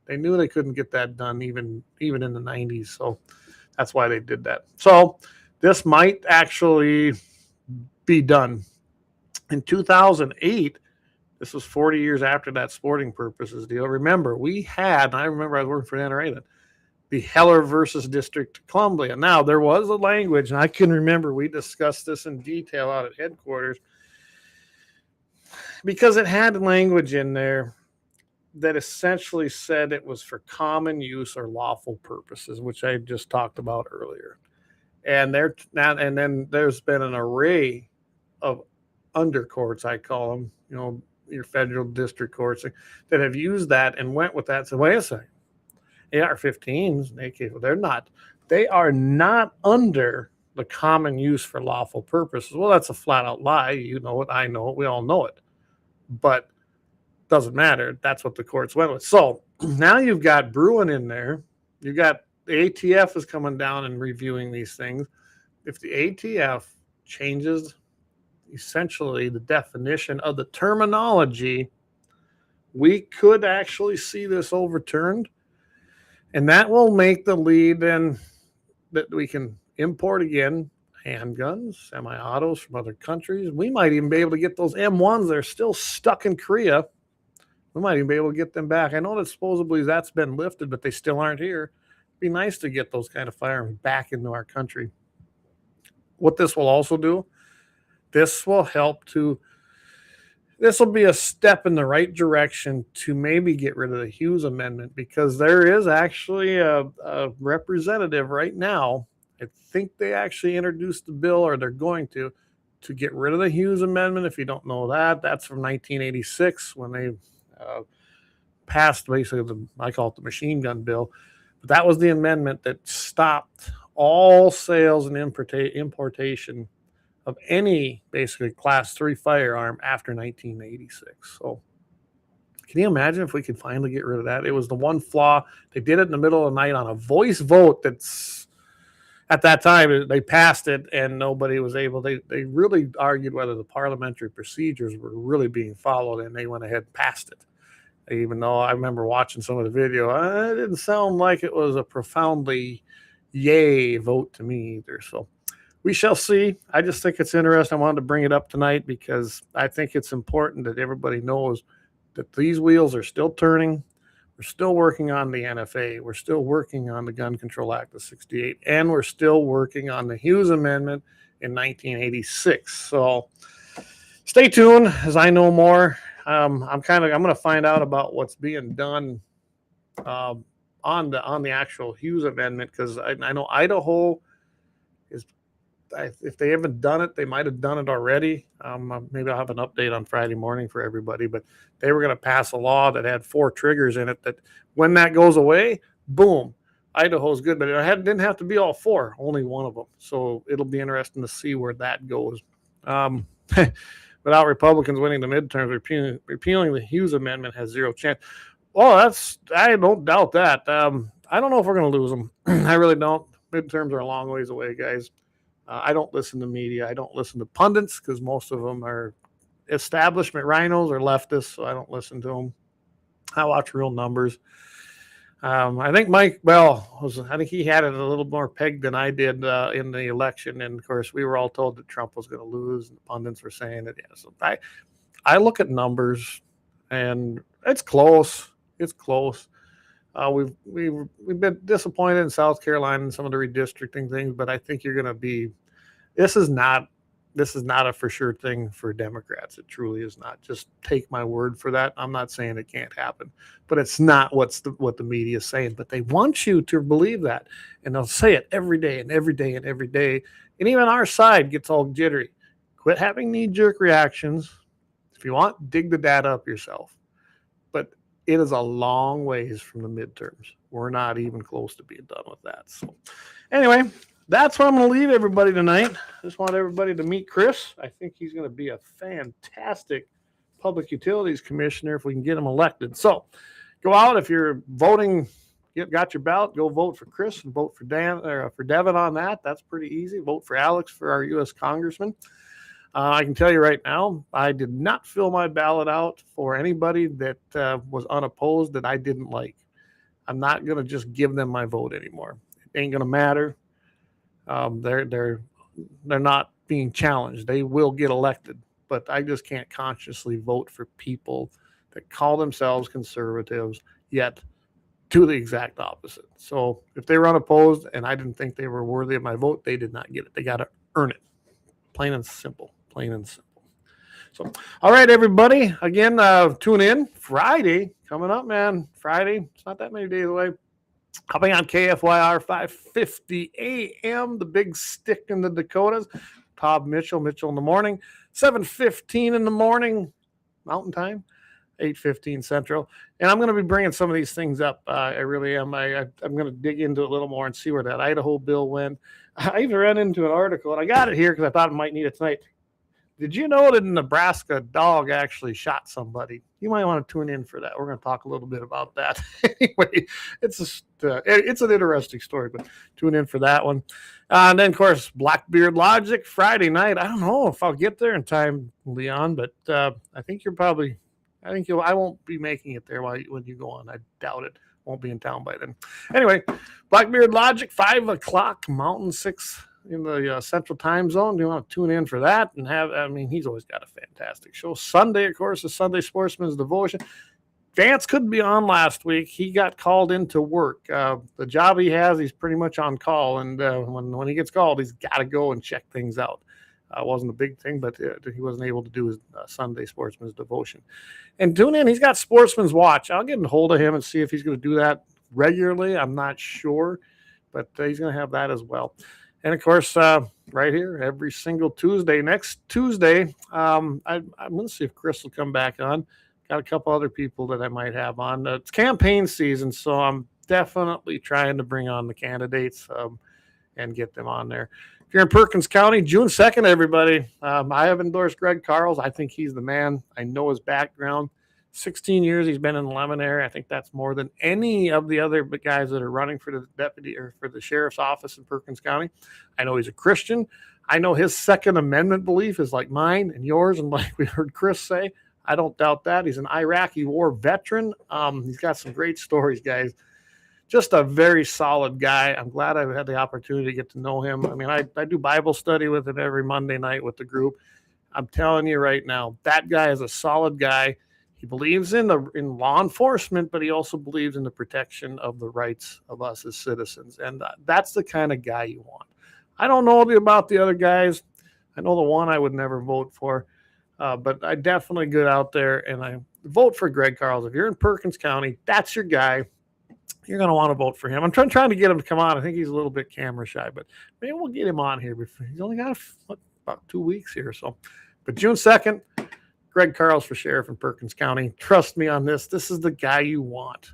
They knew they couldn't get that done even in the 90s. So that's why they did that. So this might actually be done. In 2008, this was 40 years after that sporting purposes deal. Remember, I remember I was working for NRA then, the Heller versus District of Columbia. Now, there was a language, and I can remember we discussed this in detail out at headquarters, because it had language in there that essentially said it was for common use or lawful purposes, which I just talked about earlier. And then there's been an array of undercourts, I call them, you know, your federal district courts that have used that and went with that. So wait a second. AR-15s and AK, they are not under the common use for lawful purposes. Well, that's a flat out lie. You know it, I know it, we all know it. But doesn't matter. That's what the courts went with. So now you've got Bruin in there. You've got the ATF is coming down and reviewing these things. If the ATF changes essentially the definition of the terminology, we could actually see this overturned. And that will make the lead then that we can import again handguns, semi-autos from other countries. We might even be able to get those M1s that are still stuck in Korea. We might even be able to get them back. I know that supposedly that's been lifted, but they still aren't here. It'd be nice to get those kind of firearms back into our country. What this will also do, this will be a step in the right direction to maybe get rid of the Hughes Amendment, because there is actually a representative right now. I think they actually introduced the bill, or they're going to get rid of the Hughes Amendment. If you don't know that, that's from 1986 when they passed basically I call it the machine gun bill. But that was the amendment that stopped all sales and importation of any basically class 3 firearm after 1986. So can you imagine if we could finally get rid of that? It was the one flaw. They did it in the middle of the night on a voice vote that's at that time they passed it and nobody was able. They really argued whether the parliamentary procedures were really being followed, and they went ahead and passed it. Even though I remember watching some of the video, it didn't sound like it was a profoundly yay vote to me either. So we shall see. I just think it's interesting. I wanted to bring it up tonight because I think it's important that everybody knows that these wheels are still turning. We're still working on the NFA. We're still working on the Gun Control Act of 68. And we're still working on the Hughes Amendment in 1986. So stay tuned as I know more. I'm going to find out about what's being done on the actual Hughes Amendment, because I know Idaho is, if they haven't done it, they might have done it already. Maybe I'll have an update on Friday morning for everybody, but they were going to pass a law that had 4 triggers in it, that when that goes away, boom, Idaho's good, but it didn't have to be all 4, only one of them. So it'll be interesting to see where that goes. Without Republicans winning the midterms, repealing the Hughes Amendment has zero chance. I don't doubt that. I don't know if we're going to lose them. I really don't. Midterms are a long ways away, guys. I don't listen to media. I don't listen to pundits because most of them are establishment rhinos or leftists, so I don't listen to them. I watch real numbers. I think Mike Bell I think he had it a little more pegged than I did in the election. And of course, we were all told that Trump was going to lose, and the pundits were saying it. Yeah, so I look at numbers, and it's close. It's close. We've been disappointed in South Carolina and some of the redistricting things, but I think you're going to be. This is not a for sure thing for Democrats. It truly is not. Just take my word for that. I'm not saying it can't happen, but it's not what the media is saying. But they want you to believe that, and they'll say it every day and every day and every day. And even our side gets all jittery. Quit having knee-jerk reactions. If you want, dig the data up yourself. But it is a long ways from the midterms. We're not even close to being done with that. So anyway, that's where I'm going to leave everybody tonight. Just want everybody to meet Chris. I think he's going to be a fantastic public utilities commissioner if we can get him elected. So go out. If you're voting, got your ballot, go vote for Chris and vote for Devin on that. That's pretty easy. Vote for Alex for our U.S. Congressman. I can tell you right now, I did not fill my ballot out for anybody that was unopposed that I didn't like. I'm not going to just give them my vote anymore. It ain't going to matter. They're not being challenged. They will get elected, but I just can't consciously vote for people that call themselves conservatives yet do the exact opposite. So if they were unopposed and I didn't think they were worthy of my vote, they did not get it. They got to earn it. Plain and simple. Plain and simple. So, all right, everybody. Again, tune in. Friday coming up, man. Friday. It's not that many days away. Hopping on KFYR 5:50 a.m. The big stick in the Dakotas. Todd Mitchell in the morning. 7:15 in the morning Mountain Time. 8:15 Central. And I'm going to be bringing some of these things up. I really am. I'm going to dig into it a little more and see where that Idaho bill went. I even ran into an article, and I got it here because I thought I might need it tonight. Did you know that in Nebraska, a dog actually shot somebody? You might want to tune in for that. We're going to talk a little bit about that. Anyway, it's an interesting story, but tune in for that one. And then, of course, Blackbeard Logic Friday night. I don't know if I'll get there in time, Leon, but I think I won't be making it there when you go on. I doubt it. Won't be in town by then. Anyway, Blackbeard Logic, 5 o'clock Mountain, 6 in the Central Time Zone. Do you want to tune in for that and he's always got a fantastic show. Sunday, of course, is Sunday Sportsman's Devotion. Vance couldn't be on last week. He got called into work. The job he has, he's pretty much on call. And when he gets called, he's got to go and check things out. Wasn't a big thing, but he wasn't able to do his Sunday Sportsman's Devotion. And tune in. He's got Sportsman's Watch. I'll get a hold of him and see if he's going to do that regularly. I'm not sure, but he's going to have that as well. And, of course, right here, every single Tuesday. Next Tuesday, I'm going to see if Chris will come back on. Got a couple other people that I might have on. It's campaign season, so I'm definitely trying to bring on the candidates and get them on there. If you're in Perkins County, June 2nd, everybody, I have endorsed Greg Carls. I think he's the man. I know his background. 16 years he's been in the Lemmon area. I think that's more than any of the other guys that are running for the deputy or for the sheriff's office in Perkins County. I know he's a Christian. I know his Second Amendment belief is like mine and yours, and like we heard Chris say. I don't doubt that. He's an Iraqi war veteran. He's got some great stories, guys. Just a very solid guy. I'm glad I've had the opportunity to get to know him. I mean, I do Bible study with him every Monday night with the group. I'm telling you right now, that guy is a solid guy. He believes in law enforcement, but he also believes in the protection of the rights of us as citizens. And that's the kind of guy you want. I don't know about the other guys. I know the one I would never vote for, but I definitely get out there and I vote for Greg Carls. If you're in Perkins County, that's your guy. You're going to want to vote for him. I'm trying to get him to come on. I think he's a little bit camera shy, but maybe we'll get him on here. He's only got about 2 weeks here. So, but June 2nd, Greg Carls for sheriff in Perkins County. Trust me on this. This is the guy you want.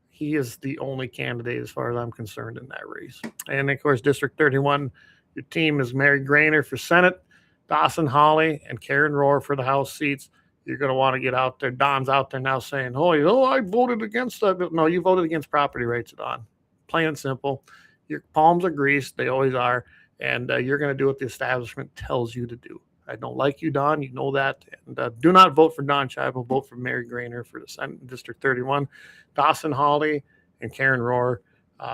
He is the only candidate as far as I'm concerned in that race. And, of course, District 31, your team is Mary Grainer for Senate, Dawson Hawley, and Karen Rohr for the House seats. you're going to want to get out there. Don's out there now saying, oh, I voted against that. No, you voted against property rights, Don. Plain and simple. Your palms are greased. They always are. And you're going to do what the establishment tells you to do. I don't like you, Don. You know that. And do not vote for Don Scheibel. Vote for Mary Grainer for the Senate District 31. Dawson Hawley and Karen Rohr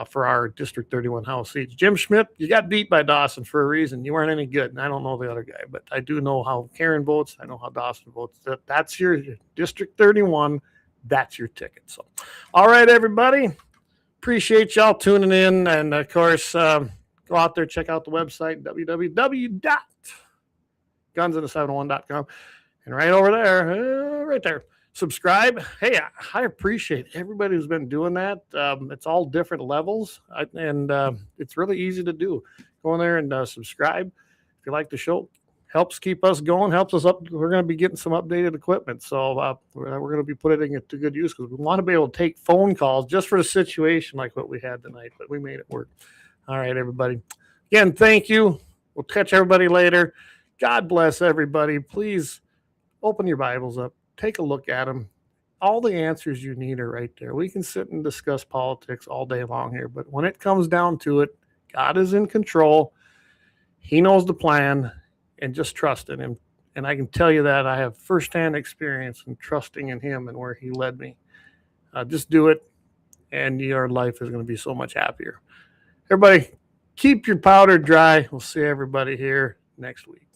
for our District 31 House seats. Jim Schmidt, you got beat by Dawson for a reason. You weren't any good. And I don't know the other guy, but I do know how Karen votes. I know how Dawson votes. That's your District 31. That's your ticket. So, all right, everybody. Appreciate y'all tuning in. And, of course, go out there, check out the website, www.gunsinthe701.com. And right over there, right there, subscribe. Hey, I appreciate everybody who's been doing that. It's all different levels, and it's really easy to do. Go in there and subscribe. If you like the show, helps keep us going, helps us up. We're going to be getting some updated equipment, so we're going to be putting it to good use because we want to be able to take phone calls just for a situation like what we had tonight, but we made it work. All right, everybody. Again, thank you. We'll catch everybody later. God bless everybody. Please open your Bibles up. Take a look at them. All the answers you need are right there. We can sit and discuss politics all day long here, but when it comes down to it, God is in control. He knows the plan, and just trust in him. And I can tell you that I have firsthand experience in trusting in him and where he led me. Just do it, and your life is going to be so much happier. Everybody, keep your powder dry. We'll see everybody here next week.